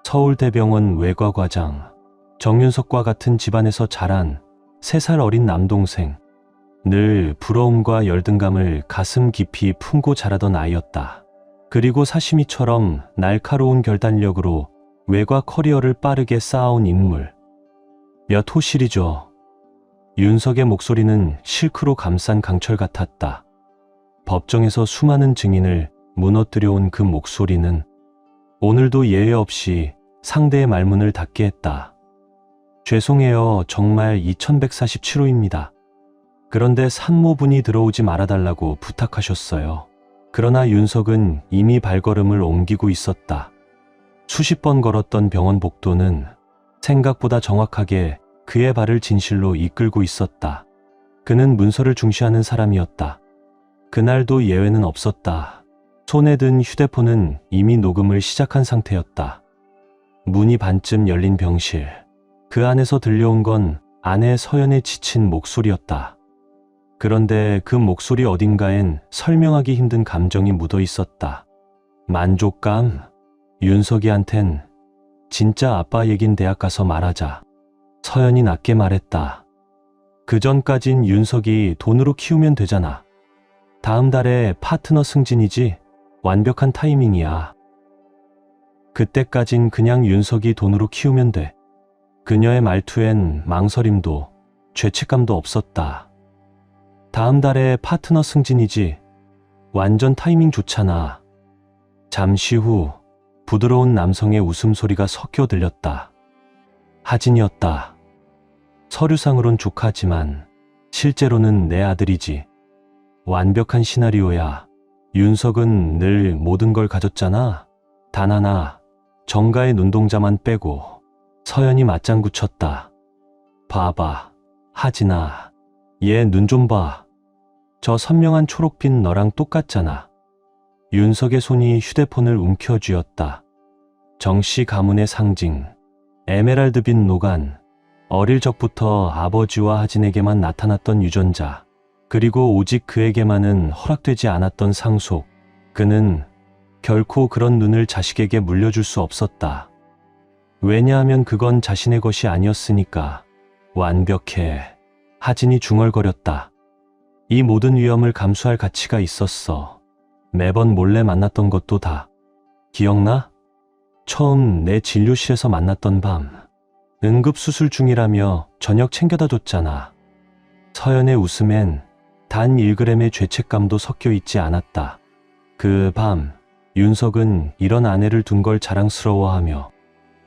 서울대병원 외과과장, 정윤석과 같은 집안에서 자란 3살 어린 남동생. 늘 부러움과 열등감을 가슴 깊이 품고 자라던 아이였다. 그리고 사시미처럼 날카로운 결단력으로 외과 커리어를 빠르게 쌓아온 인물. 몇 호실이죠. 윤석의 목소리는 실크로 감싼 강철 같았다. 법정에서 수많은 증인을 무너뜨려온 그 목소리는 오늘도 예외 없이 상대의 말문을 닫게 했다. 죄송해요. 정말 2147호입니다. 그런데 산모분이 들어오지 말아달라고 부탁하셨어요. 그러나 윤석은 이미 발걸음을 옮기고 있었다. 수십 번 걸었던 병원 복도는 생각보다 정확하게 그의 발을 진실로 이끌고 있었다. 그는 문서를 중시하는 사람이었다. 그날도 예외는 없었다. 손에 든 휴대폰은 이미 녹음을 시작한 상태였다. 문이 반쯤 열린 병실. 그 안에서 들려온 건 아내 서연의 지친 목소리였다. 그런데 그 목소리 어딘가엔 설명하기 힘든 감정이 묻어 있었다. 만족감? 윤석이한텐 진짜 아빠 얘긴 대학 가서 말하자. 서연이 낮게 말했다. 그 전까진 윤석이 돈으로 키우면 되잖아. 다음 달에 파트너 승진이지? 완벽한 타이밍이야. 그때까진 그냥 윤석이 돈으로 키우면 돼. 그녀의 말투엔 망설임도 죄책감도 없었다. 다음 달에 파트너 승진이지? 완전 타이밍 좋잖아. 잠시 후 부드러운 남성의 웃음소리가 섞여 들렸다. 하진이었다. 서류상으론 조카지만 실제로는 내 아들이지. 완벽한 시나리오야. 윤석은 늘 모든 걸 가졌잖아. 단 하나, 정가의 눈동자만 빼고. 서연이 맞장구 쳤다. 봐봐, 하진아. 얘 눈 좀 봐. 저 선명한 초록빛 너랑 똑같잖아. 윤석의 손이 휴대폰을 움켜쥐었다. 정씨 가문의 상징, 에메랄드빛 노간. 어릴 적부터 아버지와 하진에게만 나타났던 유전자. 그리고 오직 그에게만은 허락되지 않았던 상속. 그는 결코 그런 눈을 자식에게 물려줄 수 없었다. 왜냐하면 그건 자신의 것이 아니었으니까. 완벽해. 하진이 중얼거렸다. 이 모든 위험을 감수할 가치가 있었어. 매번 몰래 만났던 것도 다. 기억나? 처음 내 진료실에서 만났던 밤. 응급수술 중이라며 저녁 챙겨다 줬잖아. 서연의 웃음엔 단 1g의 죄책감도 섞여 있지 않았다. 그 밤, 윤석은 이런 아내를 둔 걸 자랑스러워하며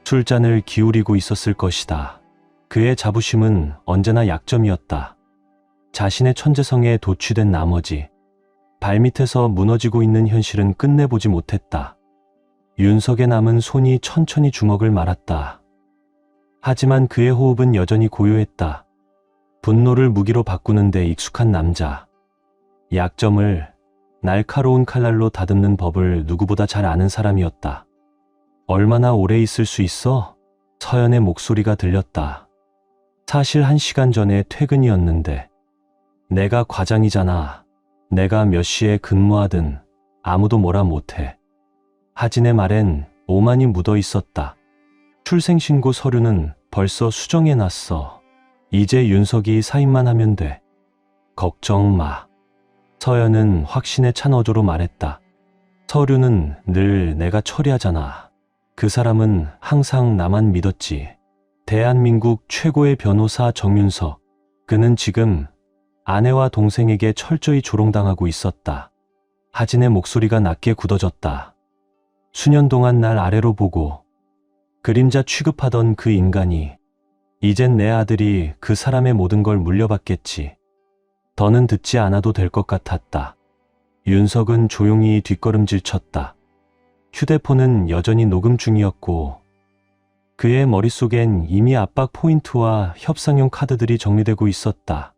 술잔을 기울이고 있었을 것이다. 그의 자부심은 언제나 약점이었다. 자신의 천재성에 도취된 나머지 발밑에서 무너지고 있는 현실은 끝내보지 못했다. 윤석의 남은 손이 천천히 주먹을 말았다. 하지만 그의 호흡은 여전히 고요했다. 분노를 무기로 바꾸는 데 익숙한 남자. 약점을 날카로운 칼날로 다듬는 법을 누구보다 잘 아는 사람이었다. 얼마나 오래 있을 수 있어? 서연의 목소리가 들렸다. 사실 1시간 전에 퇴근이었는데 내가 과장이잖아. 내가 몇 시에 근무하든 아무도 뭐라 못해. 하진의 말엔 오만이 묻어 있었다. 출생신고 서류는 벌써 수정해놨어. 이제 윤석이 사인만 하면 돼. 걱정 마. 서연은 확신에 찬 어조로 말했다. 서류는 늘 내가 처리하잖아. 그 사람은 항상 나만 믿었지. 대한민국 최고의 변호사 정윤석. 그는 지금 아내와 동생에게 철저히 조롱당하고 있었다. 하진의 목소리가 낮게 굳어졌다. 수년 동안 날 아래로 보고 그림자 취급하던 그 인간이 이젠 내 아들이 그 사람의 모든 걸 물려받겠지. 더는 듣지 않아도 될 것 같았다. 윤석은 조용히 뒷걸음질 쳤다. 휴대폰은 여전히 녹음 중이었고 그의 머릿속엔 이미 압박 포인트와 협상용 카드들이 정리되고 있었다.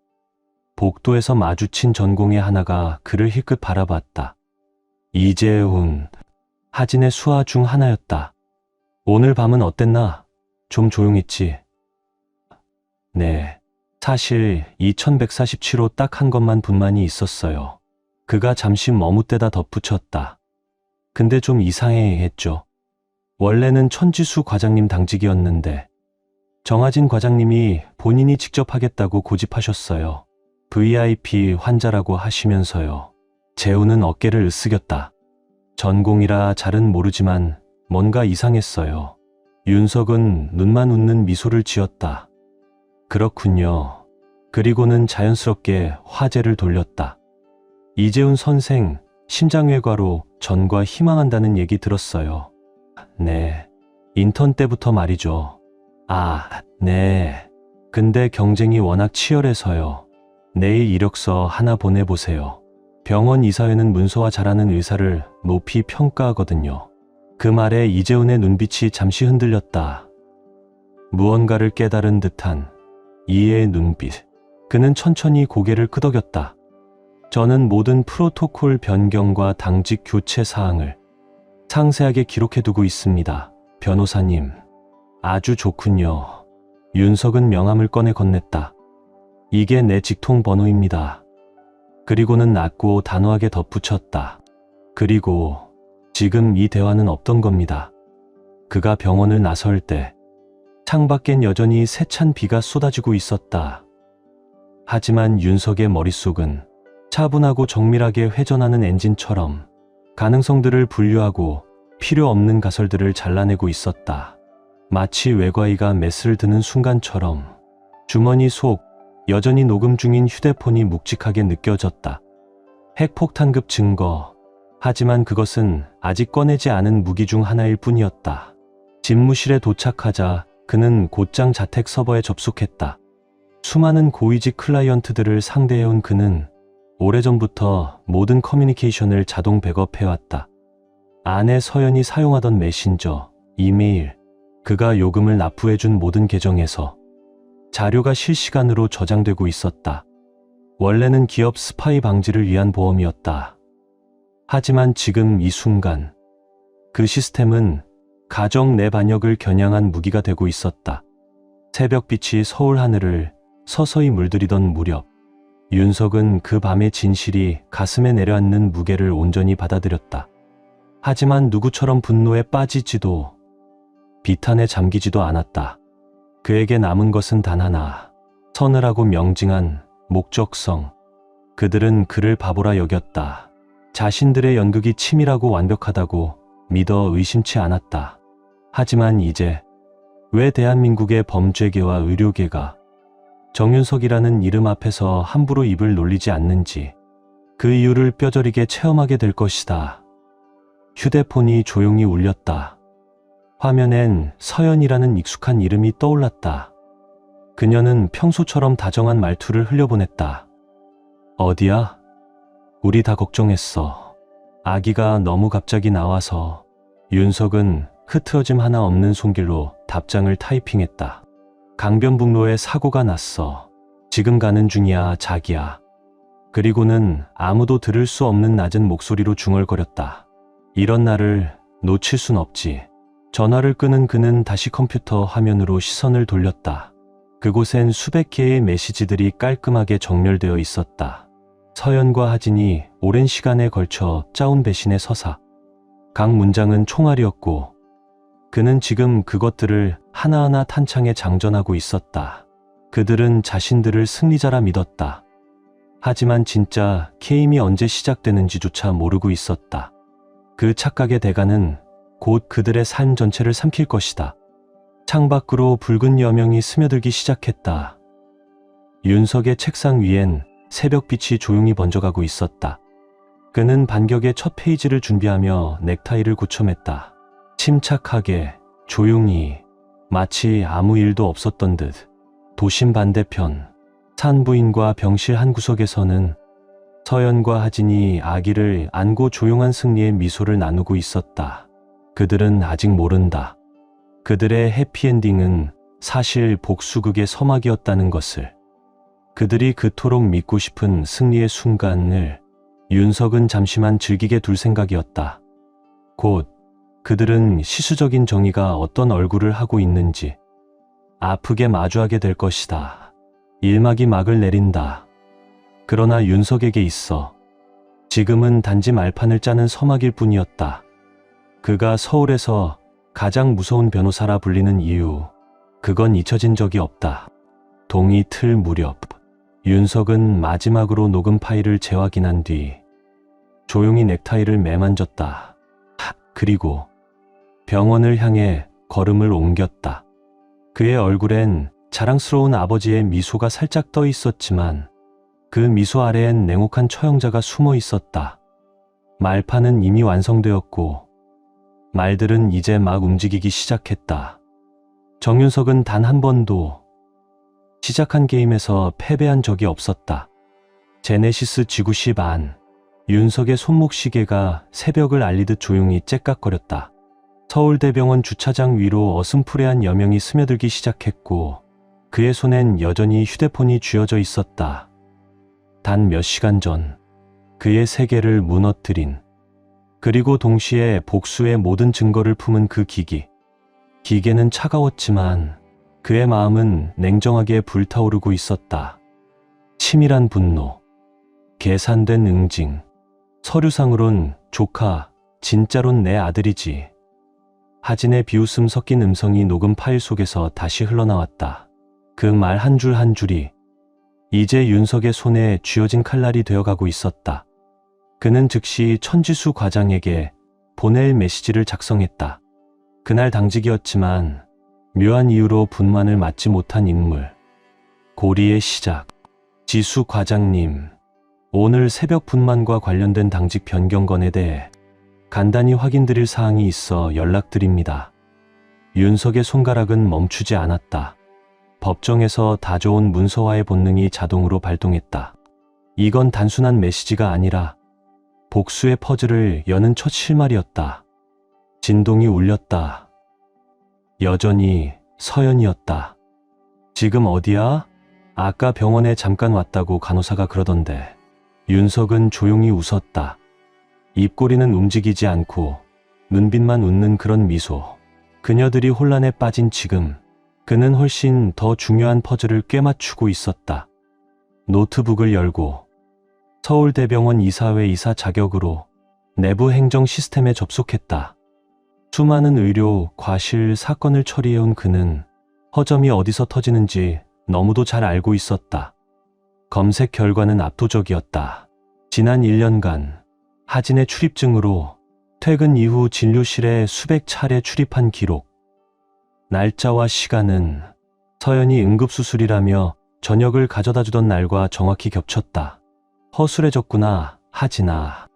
복도에서 마주친 전공의 하나가 그를 힐끗 바라봤다. 이재훈, 하진의 수하 중 하나였다. 오늘 밤은 어땠나? 좀 조용했지? 네, 사실 2147호 딱 한 것만 분만이 있었어요. 그가 잠시 머뭇대다 덧붙였다. 근데 좀 이상해 했죠. 원래는 천지수 과장님 당직이었는데 정하진 과장님이 본인이 직접 하겠다고 고집하셨어요. VIP 환자라고 하시면서요. 재훈은 어깨를 으쓱였다. 전공이라 잘은 모르지만 뭔가 이상했어요. 윤석은 눈만 웃는 미소를 지었다. 그렇군요. 그리고는 자연스럽게 화제를 돌렸다. 이재훈 선생, 심장외과로 전과 희망한다는 얘기 들었어요. 네, 인턴 때부터 말이죠. 아, 네. 근데 경쟁이 워낙 치열해서요. 내일 이력서 하나 보내보세요. 병원 이사회는 문서화 잘하는 의사를 높이 평가하거든요. 그 말에 이재훈의 눈빛이 잠시 흔들렸다. 무언가를 깨달은 듯한 이해의 눈빛. 그는 천천히 고개를 끄덕였다. 저는 모든 프로토콜 변경과 당직 교체 사항을 상세하게 기록해두고 있습니다. 변호사님. 아주 좋군요. 윤석은 명함을 꺼내 건넸다. 이게 내 직통 번호입니다. 그리고는 낮고 단호하게 덧붙였다. 그리고 지금 이 대화는 없던 겁니다. 그가 병원을 나설 때 창밖엔 여전히 세찬 비가 쏟아지고 있었다. 하지만 윤석의 머릿속은 차분하고 정밀하게 회전하는 엔진처럼 가능성들을 분류하고 필요 없는 가설들을 잘라내고 있었다. 마치 외과의가 메스를 드는 순간처럼 주머니 속 여전히 녹음 중인 휴대폰이 묵직하게 느껴졌다. 핵폭탄급 증거. 하지만 그것은 아직 꺼내지 않은 무기 중 하나일 뿐이었다. 집무실에 도착하자 그는 곧장 자택 서버에 접속했다. 수많은 고위직 클라이언트들을 상대해온 그는 오래전부터 모든 커뮤니케이션을 자동 백업해왔다. 아내 서연이 사용하던 메신저, 이메일, 그가 요금을 납부해준 모든 계정에서 자료가 실시간으로 저장되고 있었다. 원래는 기업 스파이 방지를 위한 보험이었다. 하지만 지금 이 순간 그 시스템은 가정 내 반역을 겨냥한 무기가 되고 있었다. 새벽빛이 서울 하늘을 서서히 물들이던 무렵 윤석은 그 밤의 진실이 가슴에 내려앉는 무게를 온전히 받아들였다. 하지만 누구처럼 분노에 빠지지도 비탄에 잠기지도 않았다. 그에게 남은 것은 단 하나, 서늘하고 명징한 목적성. 그들은 그를 바보라 여겼다. 자신들의 연극이 치밀하고 완벽하다고 믿어 의심치 않았다. 하지만 이제 왜 대한민국의 범죄계와 의료계가 정윤석이라는 이름 앞에서 함부로 입을 놀리지 않는지 그 이유를 뼈저리게 체험하게 될 것이다. 휴대폰이 조용히 울렸다. 화면엔 서연이라는 익숙한 이름이 떠올랐다. 그녀는 평소처럼 다정한 말투를 흘려보냈다. 어디야? 우리 다 걱정했어. 아기가 너무 갑자기 나와서. 윤석은 흐트러짐 하나 없는 손길로 답장을 타이핑했다. 강변북로에 사고가 났어. 지금 가는 중이야, 자기야. 그리고는 아무도 들을 수 없는 낮은 목소리로 중얼거렸다. 이런 날을 놓칠 순 없지. 전화를 끄는 그는 다시 컴퓨터 화면으로 시선을 돌렸다. 그곳엔 수백 개의 메시지들이 깔끔하게 정렬되어 있었다. 서연과 하진이 오랜 시간에 걸쳐 짜온 배신의 서사. 각 문장은 총알이었고 그는 지금 그것들을 하나하나 탄창에 장전하고 있었다. 그들은 자신들을 승리자라 믿었다. 하지만 진짜 게임이 언제 시작되는지조차 모르고 있었다. 그 착각의 대가는 곧 그들의 삶 전체를 삼킬 것이다. 창밖으로 붉은 여명이 스며들기 시작했다. 윤석의 책상 위엔 새벽빛이 조용히 번져가고 있었다. 그는 반격의 첫 페이지를 준비하며 넥타이를 고쳐맸다. 침착하게, 조용히, 마치 아무 일도 없었던 듯. 도심 반대편, 산부인과 병실 한 구석에서는 서연과 하진이 아기를 안고 조용한 승리의 미소를 나누고 있었다. 그들은 아직 모른다. 그들의 해피엔딩은 사실 복수극의 서막이었다는 것을. 그들이 그토록 믿고 싶은 승리의 순간을 윤석은 잠시만 즐기게 둘 생각이었다. 곧 그들은 시수적인 정의가 어떤 얼굴을 하고 있는지 아프게 마주하게 될 것이다. 일막이 막을 내린다. 그러나 윤석에게 있어 지금은 단지 말판을 짜는 서막일 뿐이었다. 그가 서울에서 가장 무서운 변호사라 불리는 이유, 그건 잊혀진 적이 없다. 동이 틀 무렵, 윤석은 마지막으로 녹음 파일을 재확인한 뒤 조용히 넥타이를 매만졌다. 그리고 병원을 향해 걸음을 옮겼다. 그의 얼굴엔 자랑스러운 아버지의 미소가 살짝 떠 있었지만 그 미소 아래엔 냉혹한 처형자가 숨어 있었다. 말판은 이미 완성되었고 말들은 이제 막 움직이기 시작했다. 정윤석은 단 한 번도 시작한 게임에서 패배한 적이 없었다. 제네시스 지구10 안, 윤석의 손목 시계가 새벽을 알리듯 조용히 째깍거렸다. 서울대병원 주차장 위로 어슴푸레한 여명이 스며들기 시작했고 그의 손엔 여전히 휴대폰이 쥐어져 있었다. 단 몇 시간 전 그의 세계를 무너뜨린, 그리고 동시에 복수의 모든 증거를 품은 그 기기. 기계는 차가웠지만 그의 마음은 냉정하게 불타오르고 있었다. 치밀한 분노, 계산된 응징, 서류상으론 조카, 진짜론 내 아들이지. 하진의 비웃음 섞인 음성이 녹음 파일 속에서 다시 흘러나왔다. 그 말 한 줄 한 줄이 이제 윤석의 손에 쥐어진 칼날이 되어가고 있었다. 그는 즉시 천지수 과장에게 보낼 메시지를 작성했다. 그날 당직이었지만 묘한 이유로 분만을 맞지 못한 인물. 고리의 시작. 지수 과장님, 오늘 새벽 분만과 관련된 당직 변경건에 대해 간단히 확인드릴 사항이 있어 연락드립니다. 윤석의 손가락은 멈추지 않았다. 법정에서 다져온 문서화의 본능이 자동으로 발동했다. 이건 단순한 메시지가 아니라 복수의 퍼즐을 여는 첫 실마리였다. 진동이 울렸다. 여전히 서연이었다. 지금 어디야? 아까 병원에 잠깐 왔다고 간호사가 그러던데. 윤석은 조용히 웃었다. 입꼬리는 움직이지 않고 눈빛만 웃는 그런 미소. 그녀들이 혼란에 빠진 지금 그는 훨씬 더 중요한 퍼즐을 꿰맞추고 있었다. 노트북을 열고 서울대병원 이사회 이사 자격으로 내부 행정 시스템에 접속했다. 수많은 의료, 과실 사건을 처리해온 그는 허점이 어디서 터지는지 너무도 잘 알고 있었다. 검색 결과는 압도적이었다. 지난 1년간 하진의 출입증으로 퇴근 이후 진료실에 수백 차례 출입한 기록. 날짜와 시간은 서연이 응급수술이라며 저녁을 가져다주던 날과 정확히 겹쳤다. 허술해졌구나, 하진아.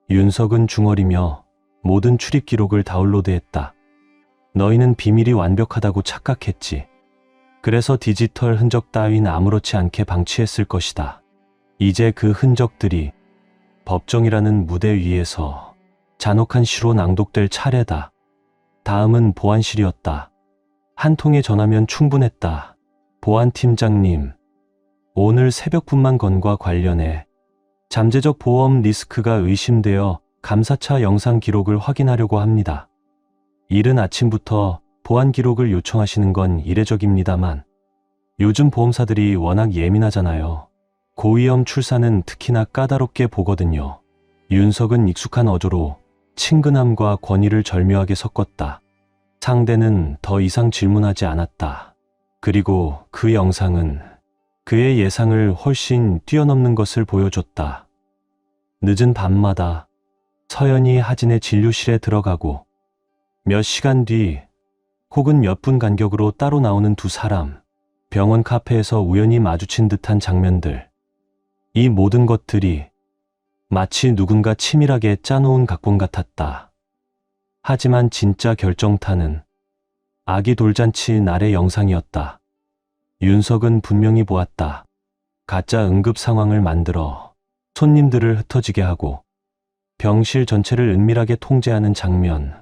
윤석은 중얼이며 모든 출입 기록을 다운로드했다. 너희는 비밀이 완벽하다고 착각했지. 그래서 디지털 흔적 따윈 아무렇지 않게 방치했을 것이다. 이제 그 흔적들이 법정이라는 무대 위에서 잔혹한 시로 낭독될 차례다. 다음은 보안실이었다. 한 통의 전화면 충분했다. 보안팀장님, 오늘 새벽 분만 건과 관련해 잠재적 보험 리스크가 의심되어 감사차 영상 기록을 확인하려고 합니다. 이른 아침부터 보안 기록을 요청하시는 건 이례적입니다만 요즘 보험사들이 워낙 예민하잖아요. 고위험 출산은 특히나 까다롭게 보거든요. 윤석은 익숙한 어조로 친근함과 권위를 절묘하게 섞었다. 상대는 더 이상 질문하지 않았다. 그리고 그 영상은 그의 예상을 훨씬 뛰어넘는 것을 보여줬다. 늦은 밤마다 서연이 하진의 진료실에 들어가고 몇 시간 뒤 혹은 몇 분 간격으로 따로 나오는 두 사람, 병원 카페에서 우연히 마주친 듯한 장면들. 이 모든 것들이 마치 누군가 치밀하게 짜놓은 각본 같았다. 하지만 진짜 결정타는 아기 돌잔치 날의 영상이었다. 윤석은 분명히 보았다. 가짜 응급 상황을 만들어 손님들을 흩어지게 하고 병실 전체를 은밀하게 통제하는 장면.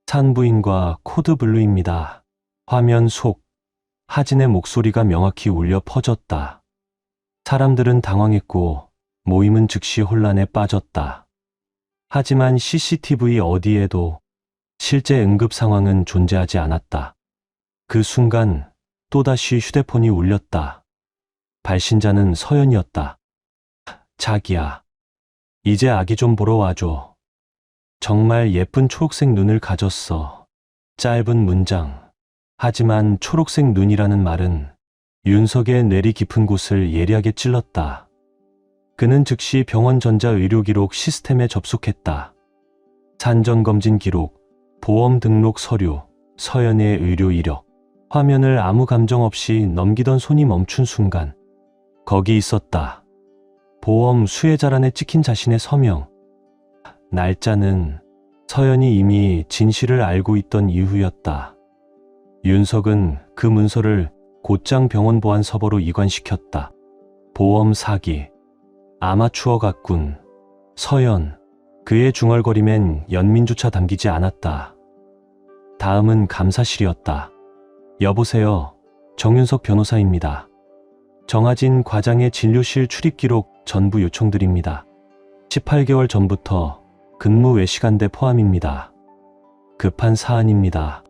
산부인과 코드블루입니다. 화면 속 하진의 목소리가 명확히 울려 퍼졌다. 사람들은 당황했고 모임은 즉시 혼란에 빠졌다. 하지만 CCTV 어디에도 실제 응급 상황은 존재하지 않았다. 그 순간 또다시 휴대폰이 울렸다. 발신자는 서연이었다. 자기야, 이제 아기 좀 보러 와줘. 정말 예쁜 초록색 눈을 가졌어. 짧은 문장. 하지만 초록색 눈이라는 말은 윤석의 뇌리 깊은 곳을 예리하게 찔렀다. 그는 즉시 병원 전자의료기록 시스템에 접속했다. 산전검진 기록, 보험 등록 서류, 서연의 의료 이력. 화면을 아무 감정 없이 넘기던 손이 멈춘 순간 거기 있었다. 보험 수혜자란에 찍힌 자신의 서명. 날짜는 서연이 이미 진실을 알고 있던 이후였다. 윤석은 그 문서를 곧장 병원 보안 서버로 이관시켰다. 보험 사기, 아마추어 같군. 서연, 그의 중얼거림엔 연민조차 담기지 않았다. 다음은 감사실이었다. 여보세요, 정윤석 변호사입니다. 정하진 과장의 진료실 출입기록 전부 요청드립니다. 18개월 전부터 근무 외 시간대 포함입니다. 급한 사안입니다.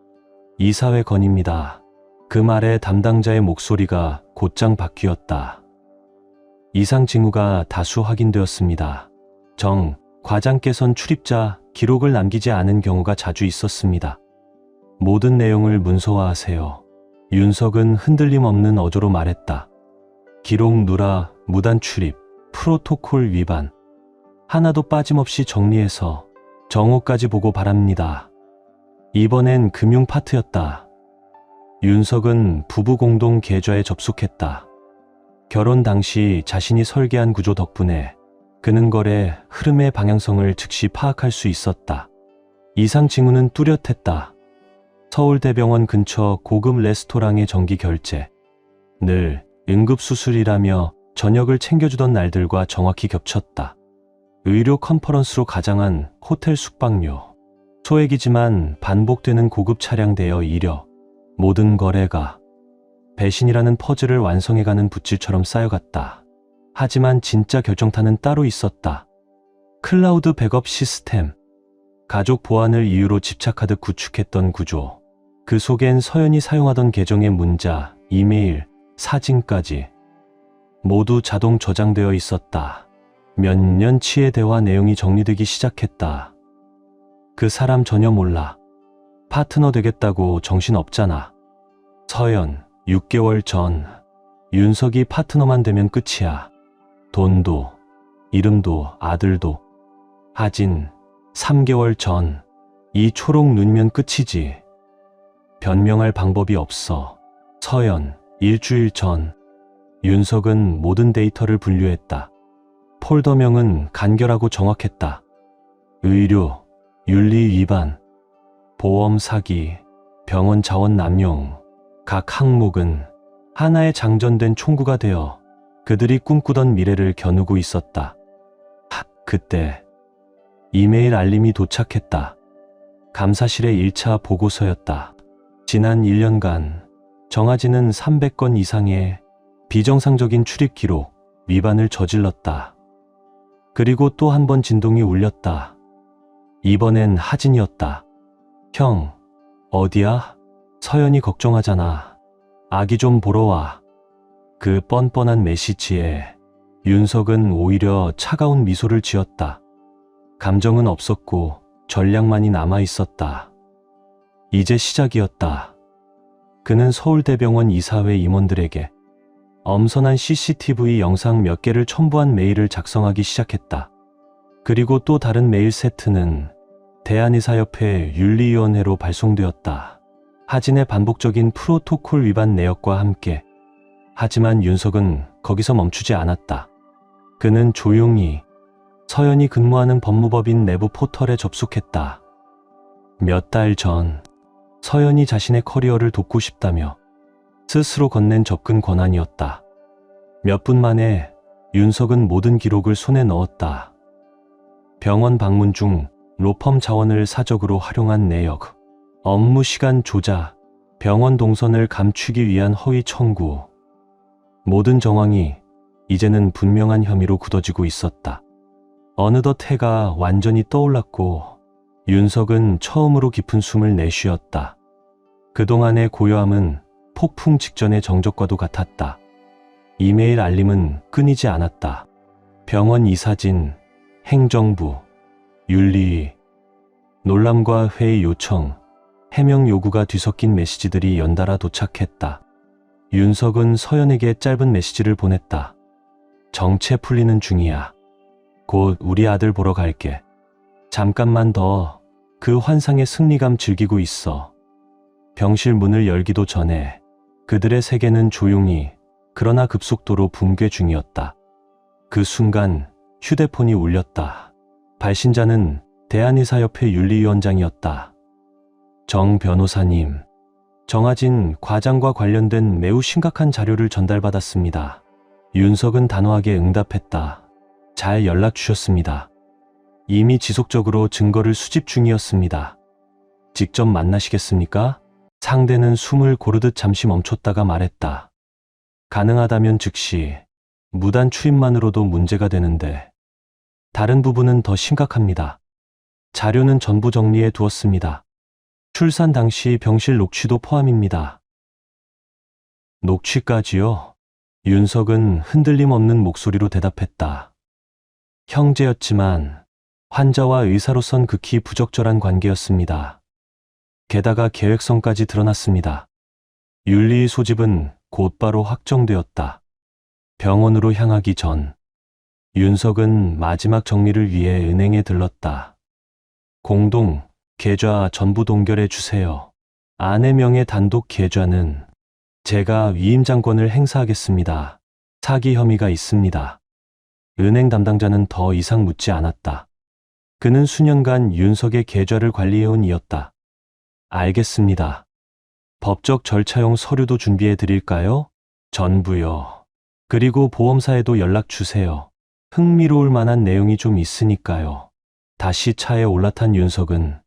이사회 건입니다. 그 말에 담당자의 목소리가 곧장 바뀌었다. 이상 징후가 다수 확인되었습니다. 정 과장께선 출입자 기록을 남기지 않은 경우가 자주 있었습니다. 모든 내용을 문서화하세요. 윤석은 흔들림 없는 어조로 말했다. 기록 누락, 무단 출입, 프로토콜 위반. 하나도 빠짐없이 정리해서 정오까지 보고 바랍니다. 이번엔 금융 파트였다. 윤석은 부부 공동 계좌에 접속했다. 결혼 당시 자신이 설계한 구조 덕분에 그는 거래 흐름의 방향성을 즉시 파악할 수 있었다. 이상 징후는 뚜렷했다. 서울대병원 근처 고급 레스토랑의 정기 결제. 늘 응급수술이라며 저녁을 챙겨주던 날들과 정확히 겹쳤다. 의료 컨퍼런스로 가장한 호텔 숙박료. 소액이지만 반복되는 고급 차량 대여 이력. 모든 거래가 배신이라는 퍼즐을 완성해가는 붓질처럼 쌓여갔다. 하지만 진짜 결정타는 따로 있었다. 클라우드 백업 시스템. 가족 보안을 이유로 집착하듯 구축했던 구조. 그 속엔 서연이 사용하던 계정의 문자, 이메일, 사진까지 모두 자동 저장되어 있었다. 몇 년치의 대화 내용이 정리되기 시작했다. 그 사람 전혀 몰라. 파트너 되겠다고 정신없잖아. 서연, 6개월 전. 윤석이 파트너만 되면 끝이야. 돈도, 이름도, 아들도. 하진, 3개월 전. 이 초록 눈면 끝이지. 변명할 방법이 없어. 서연, 일주일 전. 윤석은 모든 데이터를 분류했다. 폴더명은 간결하고 정확했다. 의료, 윤리 위반, 보험 사기, 병원 자원 남용. 각 항목은 하나의 장전된 총구가 되어 그들이 꿈꾸던 미래를 겨누고 있었다. 그때 이메일 알림이 도착했다. 감사실의 1차 보고서였다. 지난 1년간 정하진은 300건 이상의 비정상적인 출입 기록, 위반을 저질렀다. 그리고 또 한 번 진동이 울렸다. 이번엔 하진이었다. 형, 어디야? 서연이 걱정하잖아. 아기 좀 보러 와. 그 뻔뻔한 메시지에 윤석은 오히려 차가운 미소를 지었다. 감정은 없었고 전략만이 남아 있었다. 이제 시작이었다. 그는 서울대병원 이사회 임원들에게 엄선한 CCTV 영상 몇 개를 첨부한 메일을 작성하기 시작했다. 그리고 또 다른 메일 세트는 대한의사협회 윤리위원회로 발송되었다. 하진의 반복적인 프로토콜 위반 내역과 함께. 하지만 윤석은 거기서 멈추지 않았다. 그는 조용히 서연이 근무하는 법무법인 내부 포털에 접속했다. 몇 달 전 서연이 자신의 커리어를 돕고 싶다며 스스로 건넨 접근 권한이었다. 몇 분 만에 윤석은 모든 기록을 손에 넣었다. 병원 방문 중 로펌 자원을 사적으로 활용한 내역, 업무 시간 조작, 병원 동선을 감추기 위한 허위 청구. 모든 정황이 이제는 분명한 혐의로 굳어지고 있었다. 어느덧 해가 완전히 떠올랐고 윤석은 처음으로 깊은 숨을 내쉬었다. 그동안의 고요함은 폭풍 직전의 정적과도 같았다. 이메일 알림은 끊이지 않았다. 병원 이사진, 행정부, 윤리위, 놀람과 회의 요청, 해명 요구가 뒤섞인 메시지들이 연달아 도착했다. 윤석은 서연에게 짧은 메시지를 보냈다. 정체 풀리는 중이야. 곧 우리 아들 보러 갈게. 잠깐만 더 그 환상의 승리감 즐기고 있어. 병실 문을 열기도 전에 그들의 세계는 조용히 그러나 급속도로 붕괴 중이었다. 그 순간 휴대폰이 울렸다. 발신자는 대한의사협회 윤리위원장이었다. 정 변호사님, 정하진 과장과 관련된 매우 심각한 자료를 전달받았습니다. 윤석은 단호하게 응답했다. 잘 연락 주셨습니다. 이미 지속적으로 증거를 수집 중이었습니다. 직접 만나시겠습니까? 상대는 숨을 고르듯 잠시 멈췄다가 말했다. 가능하다면 즉시, 무단 출입만으로도 문제가 되는데 다른 부분은 더 심각합니다. 자료는 전부 정리해 두었습니다. 출산 당시 병실 녹취도 포함입니다. 녹취까지요? 윤석은 흔들림 없는 목소리로 대답했다. 형제였지만 환자와 의사로선 극히 부적절한 관계였습니다. 게다가 계획성까지 드러났습니다. 윤리 소집은 곧바로 확정되었다. 병원으로 향하기 전 윤석은 마지막 정리를 위해 은행에 들렀다. 공동 계좌 전부 동결해 주세요. 아내 명의 단독 계좌는 제가 위임장권을 행사하겠습니다. 사기 혐의가 있습니다. 은행 담당자는 더 이상 묻지 않았다. 그는 수년간 윤석의 계좌를 관리해온 이였다. 알겠습니다. 법적 절차용 서류도 준비해 드릴까요? 전부요. 그리고 보험사에도 연락 주세요. 흥미로울 만한 내용이 좀 있으니까요. 다시 차에 올라탄 윤석은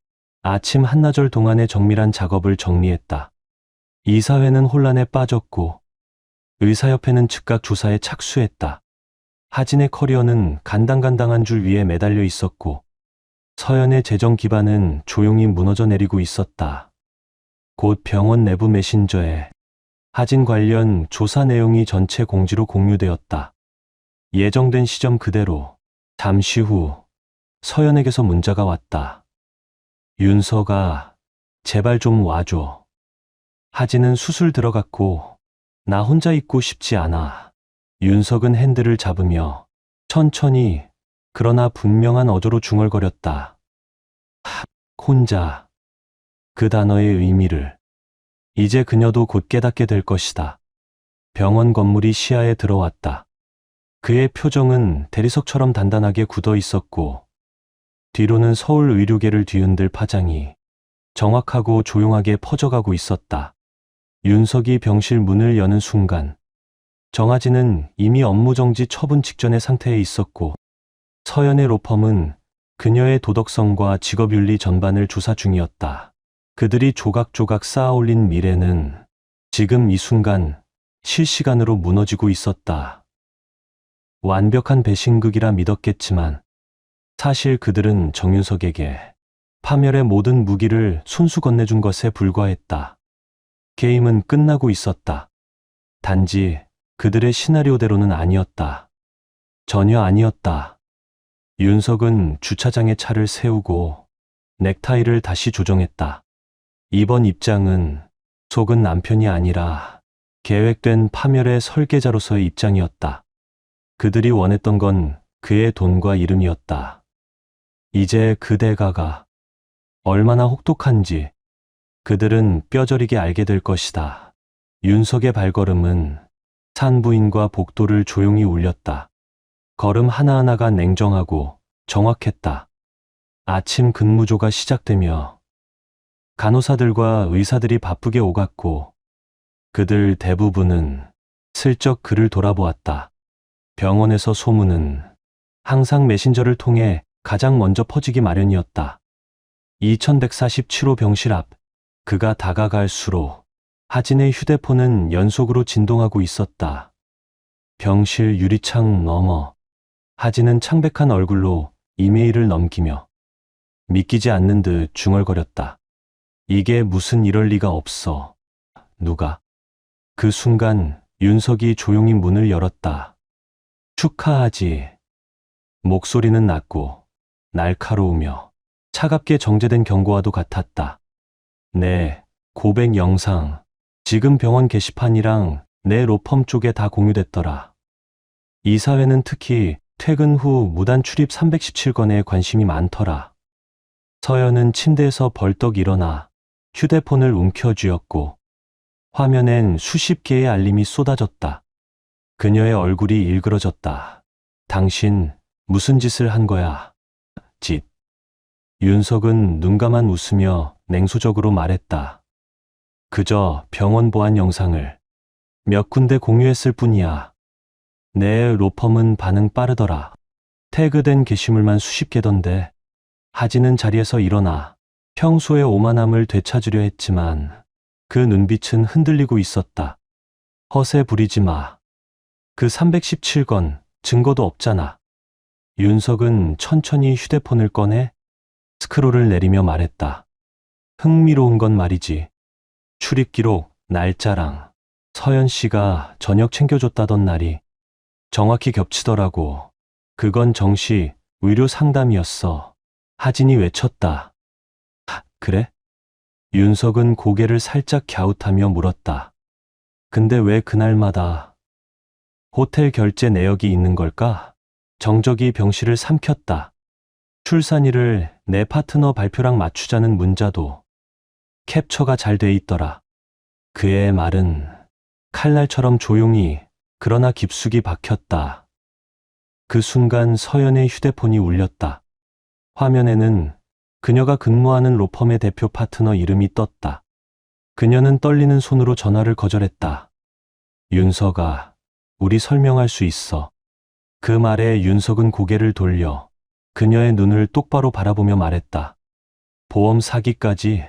아침 한나절 동안의 정밀한 작업을 정리했다. 이사회는 혼란에 빠졌고 의사협회는 즉각 조사에 착수했다. 하진의 커리어는 간당간당한 줄 위에 매달려 있었고 서연의 재정 기반은 조용히 무너져 내리고 있었다. 곧 병원 내부 메신저에 하진 관련 조사 내용이 전체 공지로 공유되었다. 예정된 시점 그대로 잠시 후 서연에게서 문자가 왔다. 윤서가 제발 좀 와줘. 하진은 수술 들어갔고 나 혼자 있고 싶지 않아. 윤석은 핸들을 잡으며 천천히 그러나 분명한 어조로 중얼거렸다. 혼자. 그 단어의 의미를. 이제 그녀도 곧 깨닫게 될 것이다. 병원 건물이 시야에 들어왔다. 그의 표정은 대리석처럼 단단하게 굳어 있었고 뒤로는 서울 의료계를 뒤흔들 파장이 정확하고 조용하게 퍼져가고 있었다. 윤석이 병실 문을 여는 순간 정아진은 이미 업무정지 처분 직전의 상태에 있었고 서연의 로펌은 그녀의 도덕성과 직업윤리 전반을 조사 중이었다. 그들이 조각조각 쌓아올린 미래는 지금 이 순간 실시간으로 무너지고 있었다. 완벽한 배신극이라 믿었겠지만 사실 그들은 정윤석에게 파멸의 모든 무기를 손수 건네준 것에 불과했다. 게임은 끝나고 있었다. 단지 그들의 시나리오대로는 아니었다. 전혀 아니었다. 윤석은 주차장에 차를 세우고 넥타이를 다시 조정했다. 이번 입장은 속은 남편이 아니라 계획된 파멸의 설계자로서의 입장이었다. 그들이 원했던 건 그의 돈과 이름이었다. 이제 그 대가가 얼마나 혹독한지 그들은 뼈저리게 알게 될 것이다. 윤석의 발걸음은 산부인과 복도를 조용히 울렸다. 걸음 하나하나가 냉정하고 정확했다. 아침 근무조가 시작되며 간호사들과 의사들이 바쁘게 오갔고 그들 대부분은 슬쩍 그를 돌아보았다. 병원에서 소문은 항상 메신저를 통해 가장 먼저 퍼지기 마련이었다. 2147호 병실 앞, 그가 다가갈수록 하진의 휴대폰은 연속으로 진동하고 있었다. 병실 유리창 너머, 하진은 창백한 얼굴로 이메일을 넘기며 믿기지 않는 듯 중얼거렸다. 이게 무슨 이럴 리가 없어. 누가? 그 순간 윤석이 조용히 문을 열었다. 축하하지. 목소리는 낮고 날카로우며 차갑게 정제된 경고와도 같았다. 네, 고백 영상. 지금 병원 게시판이랑 내 로펌 쪽에 다 공유됐더라. 이사회는 특히 퇴근 후 무단 출입 317건에 관심이 많더라. 서연은 침대에서 벌떡 일어나 휴대폰을 움켜쥐었고 화면엔 수십 개의 알림이 쏟아졌다. 그녀의 얼굴이 일그러졌다. 당신 무슨 짓을 한 거야? 짓. 윤석은 눈 감아 웃으며 냉소적으로 말했다. 그저 병원 보안 영상을 몇 군데 공유했을 뿐이야. 내 로펌은 반응 빠르더라. 태그된 게시물만 수십 개던데. 하진은 자리에서 일어나 평소의 오만함을 되찾으려 했지만 그 눈빛은 흔들리고 있었다. 허세 부리지 마. 그 317건 증거도 없잖아. 윤석은 천천히 휴대폰을 꺼내 스크롤을 내리며 말했다. 흥미로운 건 말이지. 출입 기록, 날짜랑 서연 씨가 저녁 챙겨줬다던 날이 정확히 겹치더라고. 그건 정시 의료 상담이었어. 하진이 외쳤다. 그래? 윤석은 고개를 살짝 갸웃하며 물었다. 근데 왜 그날마다 호텔 결제 내역이 있는 걸까? 정적이 병실을 삼켰다. 출산일을 내 파트너 발표랑 맞추자는 문자도 캡처가 잘 돼 있더라. 그의 말은 칼날처럼 조용히 그러나 깊숙이 박혔다. 그 순간 서연의 휴대폰이 울렸다. 화면에는 그녀가 근무하는 로펌의 대표 파트너 이름이 떴다. 그녀는 떨리는 손으로 전화를 거절했다. 윤석아, 우리 설명할 수 있어. 그 말에 윤석은 고개를 돌려 그녀의 눈을 똑바로 바라보며 말했다. 보험 사기까지.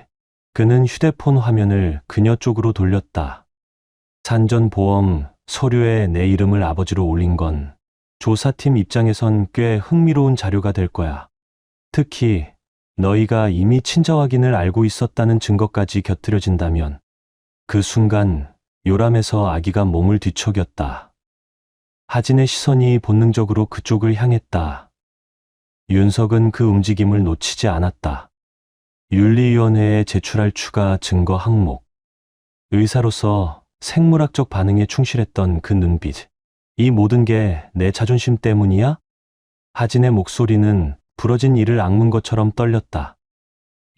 그는 휴대폰 화면을 그녀 쪽으로 돌렸다. 산전보험 서류에 내 이름을 아버지로 올린 건 조사팀 입장에선 꽤 흥미로운 자료가 될 거야. 특히 너희가 이미 친자 확인을 알고 있었다는 증거까지 곁들여진다면 그 순간 요람에서 아기가 몸을 뒤척였다. 하진의 시선이 본능적으로 그쪽을 향했다. 윤석은 그 움직임을 놓치지 않았다. 윤리위원회에 제출할 추가 증거 항목. 의사로서 생물학적 반응에 충실했던 그 눈빛. 이 모든 게 내 자존심 때문이야? 하진의 목소리는 부러진 이를 악문 것처럼 떨렸다.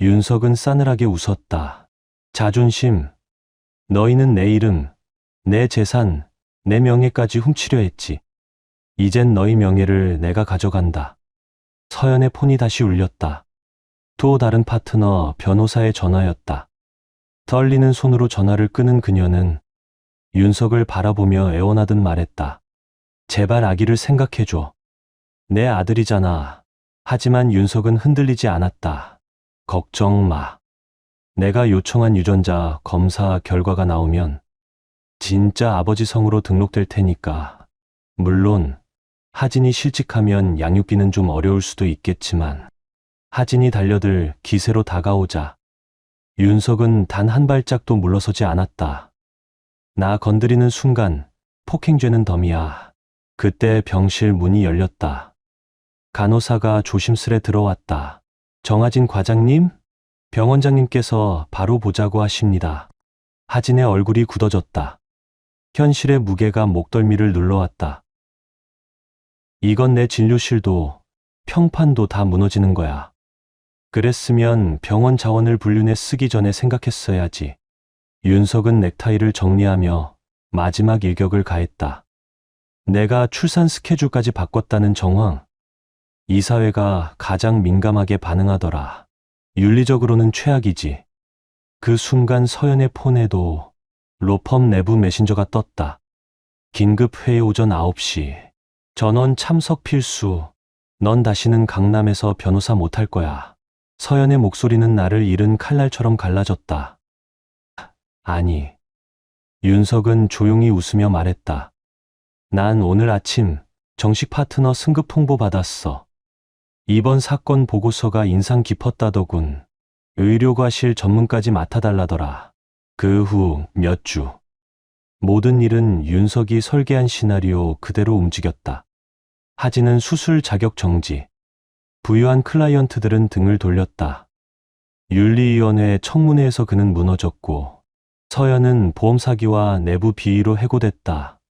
윤석은 싸늘하게 웃었다. 자존심. 너희는 내 이름, 내 재산, 내 명예까지 훔치려 했지. 이젠 너희 명예를 내가 가져간다. 서연의 폰이 다시 울렸다. 또 다른 파트너 변호사의 전화였다. 떨리는 손으로 전화를 끄는 그녀는 윤석을 바라보며 애원하듯 말했다. 제발 아기를 생각해줘. 내 아들이잖아. 하지만 윤석은 흔들리지 않았다. 걱정 마. 내가 요청한 유전자 검사 결과가 나오면 진짜 아버지 성으로 등록될 테니까. 물론 하진이 실직하면 양육비는 좀 어려울 수도 있겠지만 하진이 달려들 기세로 다가오자 윤석은 단 한 발짝도 물러서지 않았다. 나 건드리는 순간 폭행죄는 덤이야. 그때 병실 문이 열렸다. 간호사가 조심스레 들어왔다. 정하진 과장님? 병원장님께서 바로 보자고 하십니다. 하진의 얼굴이 굳어졌다. 현실의 무게가 목덜미를 눌러왔다. 이건 내 진료실도 평판도 다 무너지는 거야. 그랬으면 병원 자원을 불륜에 쓰기 전에 생각했어야지. 윤석은 넥타이를 정리하며 마지막 일격을 가했다. 내가 출산 스케줄까지 바꿨다는 정황. 이 사회가 가장 민감하게 반응하더라. 윤리적으로는 최악이지. 그 순간 서연의 폰에도 로펌 내부 메신저가 떴다. 긴급 회의 오전 9시. 전원 참석 필수. 넌 다시는 강남에서 변호사 못할 거야. 서연의 목소리는 나를 잃은 칼날처럼 갈라졌다. 아니. 윤석은 조용히 웃으며 말했다. 난 오늘 아침 정식 파트너 승급 홍보 받았어. 이번 사건 보고서가 인상 깊었다더군. 의료과실 전문까지 맡아달라더라. 그 후 몇 주. 모든 일은 윤석이 설계한 시나리오 그대로 움직였다. 하진은 수술 자격 정지. 부유한 클라이언트들은 등을 돌렸다. 윤리위원회 청문회에서 그는 무너졌고 서연은 보험 사기와 내부 비위로 해고됐다.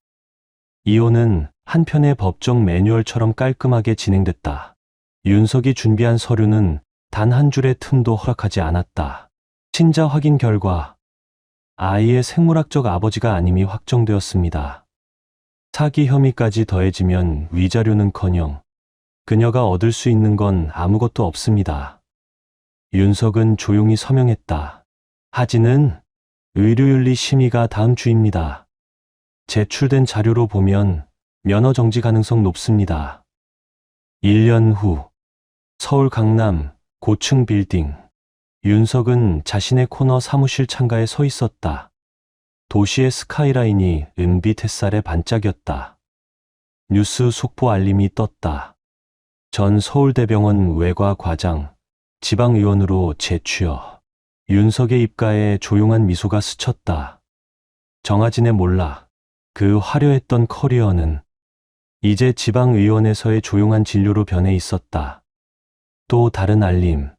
이혼은 한편의 법정 매뉴얼처럼 깔끔하게 진행됐다. 윤석이 준비한 서류는 단 한 줄의 틈도 허락하지 않았다. 친자 확인 결과 아이의 생물학적 아버지가 아님이 확정되었습니다. 사기 혐의까지 더해지면 위자료는커녕 그녀가 얻을 수 있는 건 아무것도 없습니다. 윤석은 조용히 서명했다. 하진은 의료윤리 심의가 다음 주입니다. 제출된 자료로 보면 면허 정지 가능성 높습니다. 1년 후 서울 강남 고층 빌딩. 윤석은 자신의 코너 사무실 창가에 서 있었다. 도시의 스카이라인이 은빛 햇살에 반짝였다. 뉴스 속보 알림이 떴다. 전 서울대병원 외과 과장, 지방의원으로 재취업. 윤석의 입가에 조용한 미소가 스쳤다. 정하진의 몰락, 그 화려했던 커리어는 이제 지방의원에서의 조용한 진료로 변해 있었다. 또 다른 알림,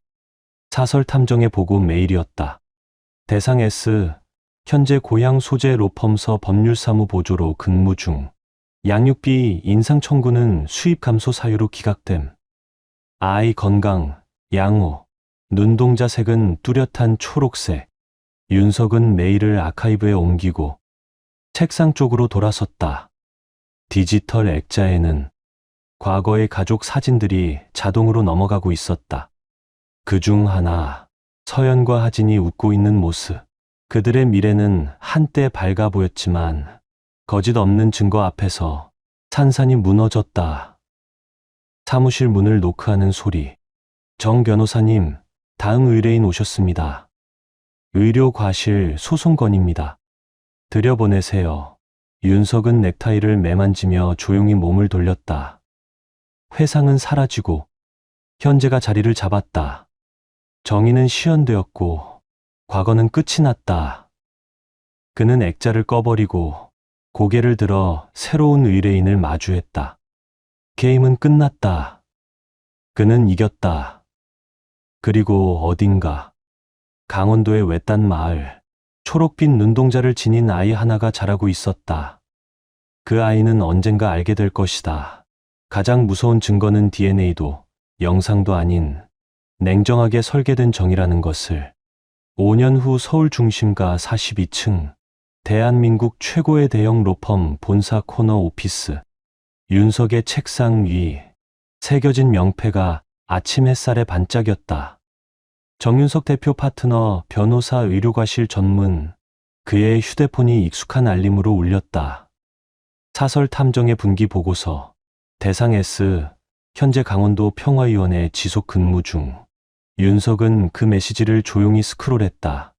사설 탐정의 보고 메일이었다. 대상 S, 현재 고향 소재 로펌서 법률사무 보조로 근무 중. 양육비 인상 청구는 수입 감소 사유로 기각됨. 아이 건강, 양호. 눈동자 색은 뚜렷한 초록색. 윤석은 메일을 아카이브에 옮기고 책상 쪽으로 돌아섰다. 디지털 액자에는 과거의 가족 사진들이 자동으로 넘어가고 있었다. 그중 하나, 서연과 하진이 웃고 있는 모습. 그들의 미래는 한때 밝아 보였지만 거짓 없는 증거 앞에서 산산이 무너졌다. 사무실 문을 노크하는 소리. 정 변호사님, 다음 의뢰인 오셨습니다. 의료과실 소송 건입니다. 들여보내세요. 윤석은 넥타이를 매만지며 조용히 몸을 돌렸다. 회상은 사라지고 현재가 자리를 잡았다. 정의는 시현되었고 과거는 끝이 났다. 그는 액자를 꺼버리고 고개를 들어 새로운 의뢰인을 마주했다. 게임은 끝났다. 그는 이겼다. 그리고 어딘가 강원도의 외딴 마을, 초록빛 눈동자를 지닌 아이 하나가 자라고 있었다. 그 아이는 언젠가 알게 될 것이다. 가장 무서운 증거는 DNA도 영상도 아닌 냉정하게 설계된 정의라는 것을. 5년 후 서울 중심가 42층, 대한민국 최고의 대형 로펌 본사 코너 오피스. 윤석의 책상 위, 새겨진 명패가 아침 햇살에 반짝였다. 정윤석 대표 파트너 변호사 의료과실 전문. 그의 휴대폰이 익숙한 알림으로 울렸다. 사설 탐정의 분기 보고서. 대상 S, 현재 강원도 평화위원회 지속 근무 중. 윤석은 그 메시지를 조용히 스크롤했다.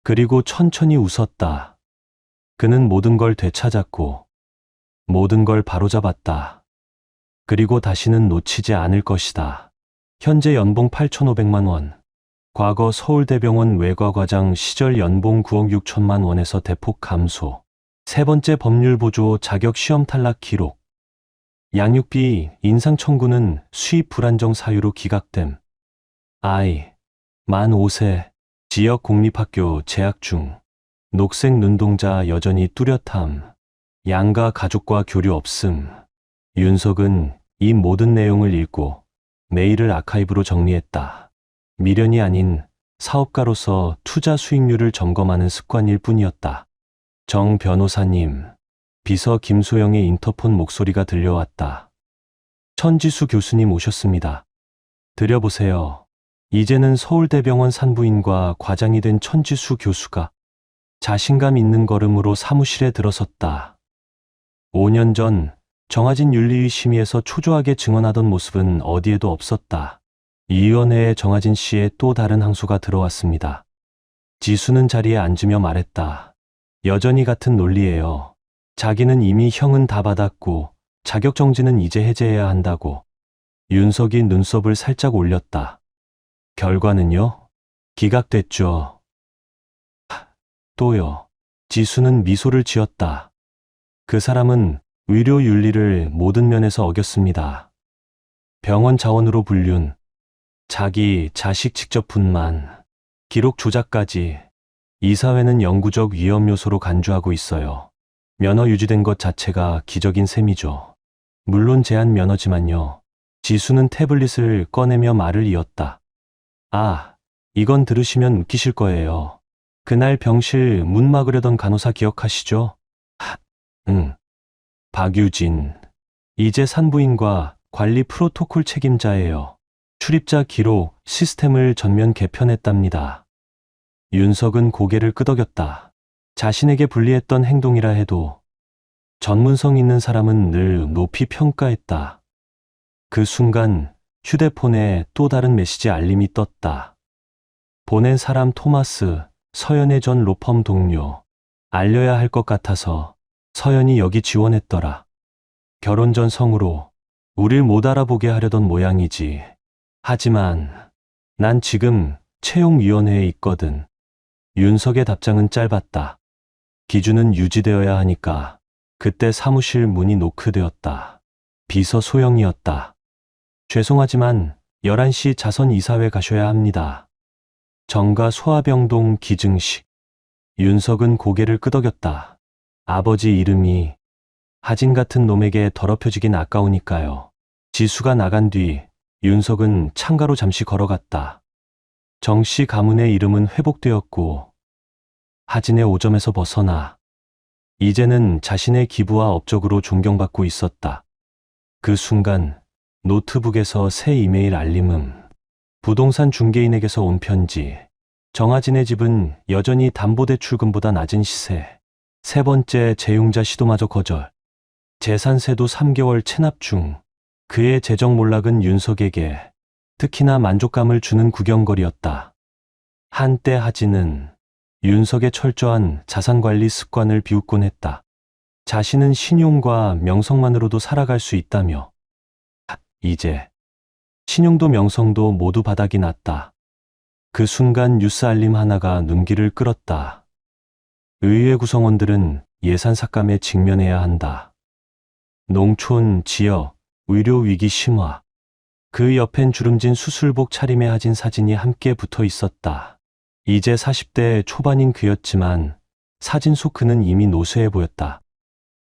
그리고 천천히 웃었다. 그는 모든 걸 되찾았고 모든 걸 바로잡았다. 그리고 다시는 놓치지 않을 것이다. 현재 연봉 8,500만 원. 과거 서울대병원 외과과장 시절 연봉 9억 6천만 원에서 대폭 감소. 세 번째 법률 보조 자격 시험 탈락 기록. 양육비 인상 청구는 수입 불안정 사유로 기각됨. 아이, 만 5세, 지역 공립학교 재학 중. 녹색 눈동자 여전히 뚜렷함. 양가 가족과 교류 없음. 윤석은 이 모든 내용을 읽고 메일을 아카이브로 정리했다. 미련이 아닌 사업가로서 투자 수익률을 점검하는 습관일 뿐이었다. 정 변호사님, 비서 김소영의 인터폰 목소리가 들려왔다. 천지수 교수님 오셨습니다. 들여보세요. 이제는 서울대병원 산부인과 과장이 된 천지수 교수가 자신감 있는 걸음으로 사무실에 들어섰다. 5년 전 정화진 윤리위 심의에서 초조하게 증언하던 모습은 어디에도 없었다. 이 위원회에 정화진 씨의 또 다른 항소가 들어왔습니다. 지수는 자리에 앉으며 말했다. 여전히 같은 논리예요. 자기는 이미 형은 다 받았고 자격정지는 이제 해제해야 한다고. 윤석이 눈썹을 살짝 올렸다. 결과는요? 기각됐죠. 또요. 지수는 미소를 지었다. 그 사람은 의료 윤리를 모든 면에서 어겼습니다. 병원 자원으로 불륜, 자기 자식 직접 분만, 기록 조작까지. 이 사회는 영구적 위험 요소로 간주하고 있어요. 면허 유지된 것 자체가 기적인 셈이죠. 물론 제한 면허지만요. 지수는 태블릿을 꺼내며 말을 이었다. 아, 이건 들으시면 웃기실 거예요. 그날 병실 문 막으려던 간호사 기억하시죠? 응. 박유진. 이제 산부인과 관리 프로토콜 책임자예요. 출입자 기록 시스템을 전면 개편했답니다. 윤석은 고개를 끄덕였다. 자신에게 불리했던 행동이라 해도 전문성 있는 사람은 늘 높이 평가했다. 그 순간 휴대폰에 또 다른 메시지 알림이 떴다. 보낸 사람 토마스, 서연의 전 로펌 동료. 알려야 할 것 같아서 서연이 여기 지원했더라. 결혼 전 성으로 우릴 못 알아보게 하려던 모양이지. 하지만 난 지금 채용위원회에 있거든. 윤석의 답장은 짧았다. 기준은 유지되어야 하니까. 그때 사무실 문이 노크되었다. 비서 소영이었다. 죄송하지만 11시 자선 이사회 가셔야 합니다. 정가 소아병동 기증식. 윤석은 고개를 끄덕였다. 아버지 이름이 하진 같은 놈에게 더럽혀지긴 아까우니까요. 지수가 나간 뒤 윤석은 창가로 잠시 걸어갔다. 정씨 가문의 이름은 회복되었고 하진의 오점에서 벗어나 이제는 자신의 기부와 업적으로 존경받고 있었다. 그 순간 노트북에서 새 이메일 알림음. 부동산 중개인에게서 온 편지. 정하진의 집은 여전히 담보대출금보다 낮은 시세. 세 번째 재융자 시도마저 거절. 재산세도 3개월 체납 중. 그의 재정 몰락은 윤석에게 특히나 만족감을 주는 구경거리였다. 한때 하진은 윤석의 철저한 자산관리 습관을 비웃곤 했다. 자신은 신용과 명성만으로도 살아갈 수 있다며. 이제 신용도 명성도 모두 바닥이 났다. 그 순간 뉴스 알림 하나가 눈길을 끌었다. 의회 구성원들은 예산 삭감에 직면해야 한다. 농촌, 지역, 의료 위기 심화. 그 옆엔 주름진 수술복 차림에 하진 사진이 함께 붙어 있었다. 이제 40대 초반인 그였지만 사진 속 그는 이미 노쇠해 보였다.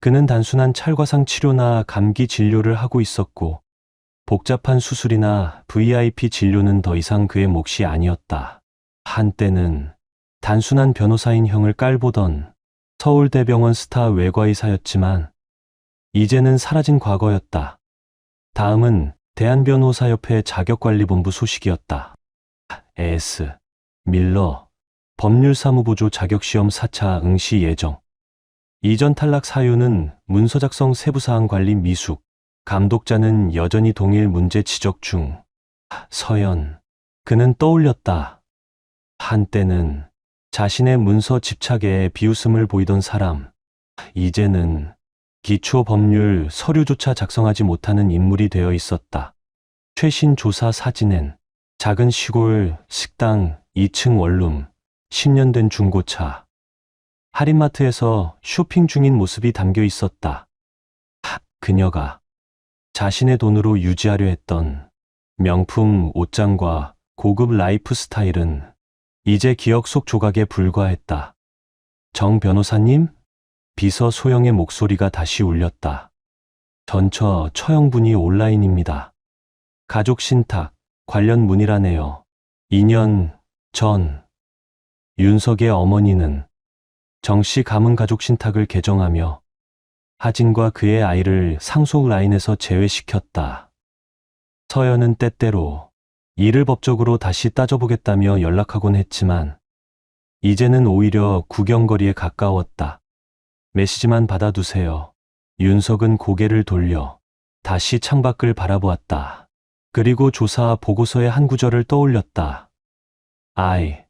그는 단순한 찰과상 치료나 감기 진료를 하고 있었고 복잡한 수술이나 VIP 진료는 더 이상 그의 몫이 아니었다. 한때는 단순한 변호사인 형을 깔보던 서울대병원 스타 외과의사였지만 이제는 사라진 과거였다. 다음은 대한변호사협회 자격관리본부 소식이었다. AS, 밀러, 법률사무보조 자격시험 4차 응시 예정. 이전 탈락 사유는 문서 작성 세부사항 관리 미숙. 감독자는 여전히 동일 문제 지적 중. 서연. 그는 떠올렸다. 한때는 자신의 문서 집착에 비웃음을 보이던 사람. 이제는 기초 법률 서류조차 작성하지 못하는 인물이 되어 있었다. 최신 조사 사진엔 작은 시골 식당 2층 원룸, 10년 된 중고차, 할인마트에서 쇼핑 중인 모습이 담겨 있었다. 그녀가 자신의 돈으로 유지하려 했던 명품 옷장과 고급 라이프 스타일은 이제 기억 속 조각에 불과했다. 정 변호사님? 비서 소영의 목소리가 다시 울렸다. 전처 처형분이 온라인입니다. 가족 신탁 관련 문의라네요. 2년 전 윤석의 어머니는 정씨 가문 가족 신탁을 개정하며 하진과 그의 아이를 상속 라인에서 제외시켰다. 서연은 때때로 이를 법적으로 다시 따져보겠다며 연락하곤 했지만 이제는 오히려 구경거리에 가까웠다. 메시지만 받아두세요. 윤석은 고개를 돌려 다시 창밖을 바라보았다. 그리고 조사 보고서의 한 구절을 떠올렸다. 아이,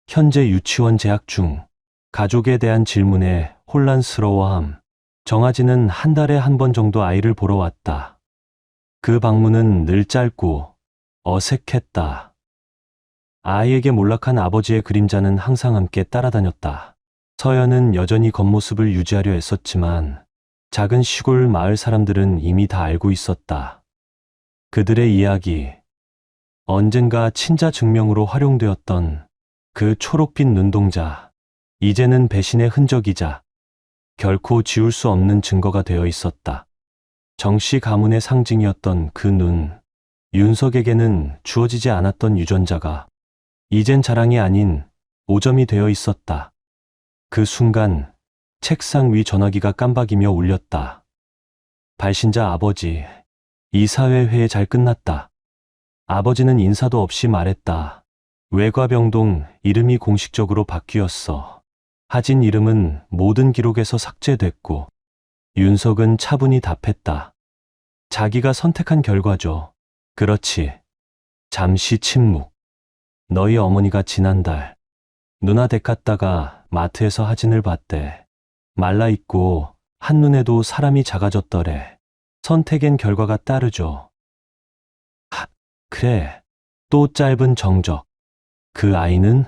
현재 유치원 재학 중. 가족에 대한 질문에 혼란스러워함. 정아지는 한 달에 한 번 정도 아이를 보러 왔다. 그 방문은 늘 짧고 어색했다. 아이에게 몰락한 아버지의 그림자는 항상 함께 따라다녔다. 서연은 여전히 겉모습을 유지하려 애썼지만 작은 시골 마을 사람들은 이미 다 알고 있었다. 그들의 이야기, 언젠가 친자 증명으로 활용되었던 그 초록빛 눈동자, 이제는 배신의 흔적이자 결코 지울 수 없는 증거가 되어 있었다. 정씨 가문의 상징이었던 그 눈, 윤석에게는 주어지지 않았던 유전자가 이젠 자랑이 아닌 오점이 되어 있었다. 그 순간 책상 위 전화기가 깜박이며 울렸다. 발신자 아버지, 이사회회 잘 끝났다. 아버지는 인사도 없이 말했다. 외과병동 이름이 공식적으로 바뀌었어. 하진 이름은 모든 기록에서 삭제됐고 윤석은 차분히 답했다. 자기가 선택한 결과죠. 그렇지. 잠시 침묵. 너희 어머니가 지난달 누나 댁 갔다가 마트에서 하진을 봤대. 말라있고 한눈에도 사람이 작아졌더래. 선택엔 결과가 따르죠. 그래. 또 짧은 정적. 그 아이는?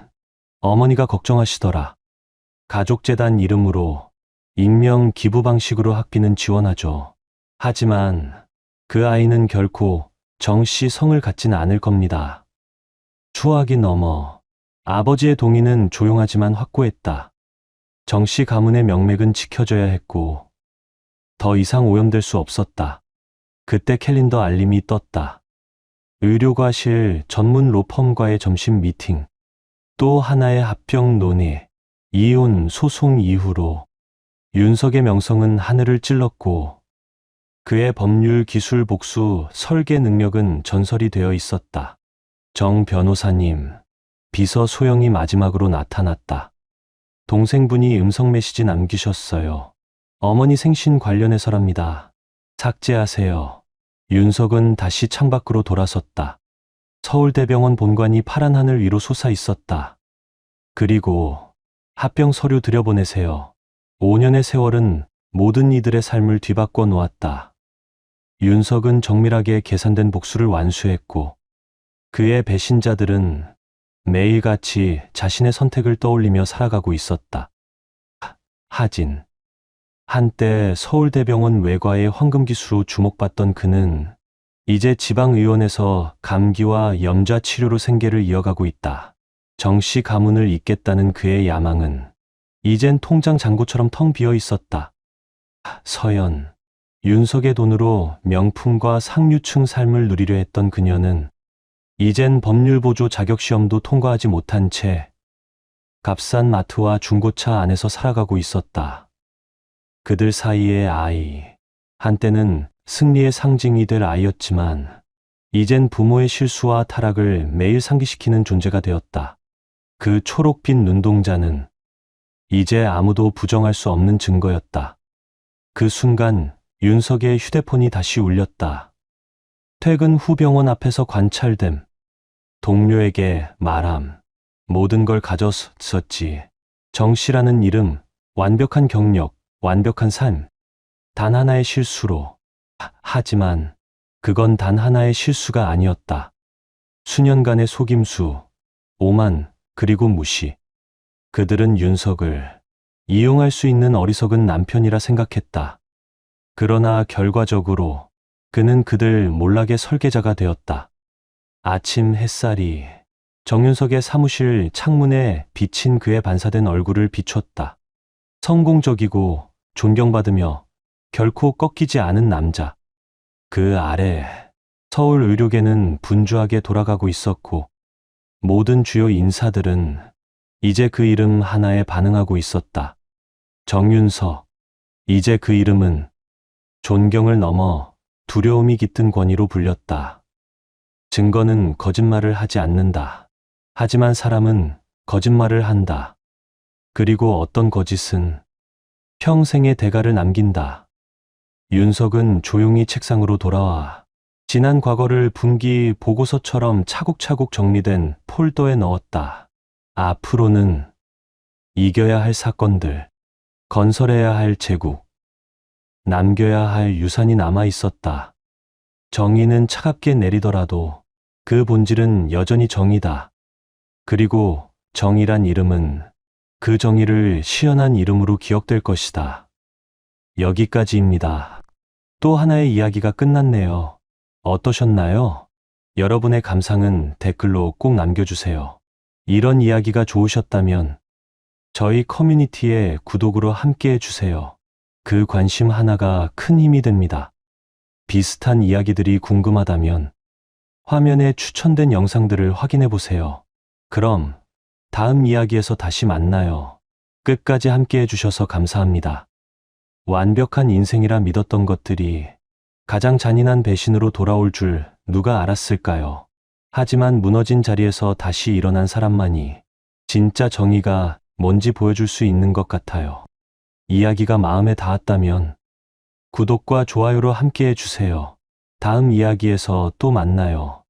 어머니가 걱정하시더라. 가족재단 이름으로 익명 기부 방식으로 학비는 지원하죠. 하지만 그 아이는 결코 정씨 성을 갖진 않을 겁니다. 추하기 넘어 아버지의 동의는 조용하지만 확고했다. 정씨 가문의 명맥은 지켜져야 했고 더 이상 오염될 수 없었다. 그때 캘린더 알림이 떴다. 의료과실 전문 로펌과의 점심 미팅. 또 하나의 합병 논의. 이혼 소송 이후로 윤석의 명성은 하늘을 찔렀고 그의 법률 기술 복수 설계 능력은 전설이 되어 있었다. 정 변호사님, 비서 소영이 마지막으로 나타났다. 동생분이 음성 메시지 남기셨어요. 어머니 생신 관련해서랍니다. 삭제하세요. 윤석은 다시 창밖으로 돌아섰다. 서울대병원 본관이 파란 하늘 위로 솟아 있었다. 그리고 합병 서류 들여보내세요. 5년의 세월은 모든 이들의 삶을 뒤바꿔 놓았다. 윤석은 정밀하게 계산된 복수를 완수했고 그의 배신자들은 매일같이 자신의 선택을 떠올리며 살아가고 있었다. 하진. 한때 서울대병원 외과의 황금기수로 주목받던 그는 이제 지방의원에서 감기와 염좌 치료로 생계를 이어가고 있다. 정씨 가문을 잇겠다는 그의 야망은 이젠 통장 잔고처럼 텅 비어 있었다. 서연. 윤석의 돈으로 명품과 상류층 삶을 누리려 했던 그녀는 이젠 법률보조 자격시험도 통과하지 못한 채 값싼 마트와 중고차 안에서 살아가고 있었다. 그들 사이의 아이. 한때는 승리의 상징이 될 아이였지만 이젠 부모의 실수와 타락을 매일 상기시키는 존재가 되었다. 그 초록빛 눈동자는 이제 아무도 부정할 수 없는 증거였다. 그 순간 윤석의 휴대폰이 다시 울렸다. 퇴근 후 병원 앞에서 관찰됨. 동료에게 말함. 모든 걸 가졌었지. 정씨라는 이름, 완벽한 경력, 완벽한 삶. 단 하나의 실수로. 하지만 그건 단 하나의 실수가 아니었다. 수년간의 속임수, 오만, 그리고 무시. 그들은 윤석을 이용할 수 있는 어리석은 남편이라 생각했다. 그러나 결과적으로 그는 그들 몰락의 설계자가 되었다. 아침 햇살이 정윤석의 사무실 창문에 비친 그의 반사된 얼굴을 비췄다. 성공적이고 존경받으며 결코 꺾이지 않은 남자. 그 아래 서울 의료계는 분주하게 돌아가고 있었고 모든 주요 인사들은 이제 그 이름 하나에 반응하고 있었다. 정윤석. 이제 그 이름은 존경을 넘어 두려움이 깃든 권위로 불렸다. 증거는 거짓말을 하지 않는다. 하지만 사람은 거짓말을 한다. 그리고 어떤 거짓은 평생의 대가를 남긴다. 윤석은 조용히 책상으로 돌아와 지난 과거를 분기 보고서처럼 차곡차곡 정리된 폴더에 넣었다. 앞으로는 이겨야 할 사건들, 건설해야 할 제국, 남겨야 할 유산이 남아 있었다. 정의는 차갑게 내리더라도 그 본질은 여전히 정의다. 그리고 정의란 이름은 그 정의를 시연한 이름으로 기억될 것이다. 여기까지입니다. 또 하나의 이야기가 끝났네요. 어떠셨나요? 여러분의 감상은 댓글로 꼭 남겨주세요. 이런 이야기가 좋으셨다면 저희 커뮤니티에 구독으로 함께 해주세요. 그 관심 하나가 큰 힘이 됩니다. 비슷한 이야기들이 궁금하다면 화면에 추천된 영상들을 확인해 보세요. 그럼 다음 이야기에서 다시 만나요. 끝까지 함께 해주셔서 감사합니다. 완벽한 인생이라 믿었던 것들이 가장 잔인한 배신으로 돌아올 줄 누가 알았을까요? 하지만 무너진 자리에서 다시 일어난 사람만이 진짜 정의가 뭔지 보여줄 수 있는 것 같아요. 이야기가 마음에 닿았다면 구독과 좋아요로 함께 해주세요. 다음 이야기에서 또 만나요.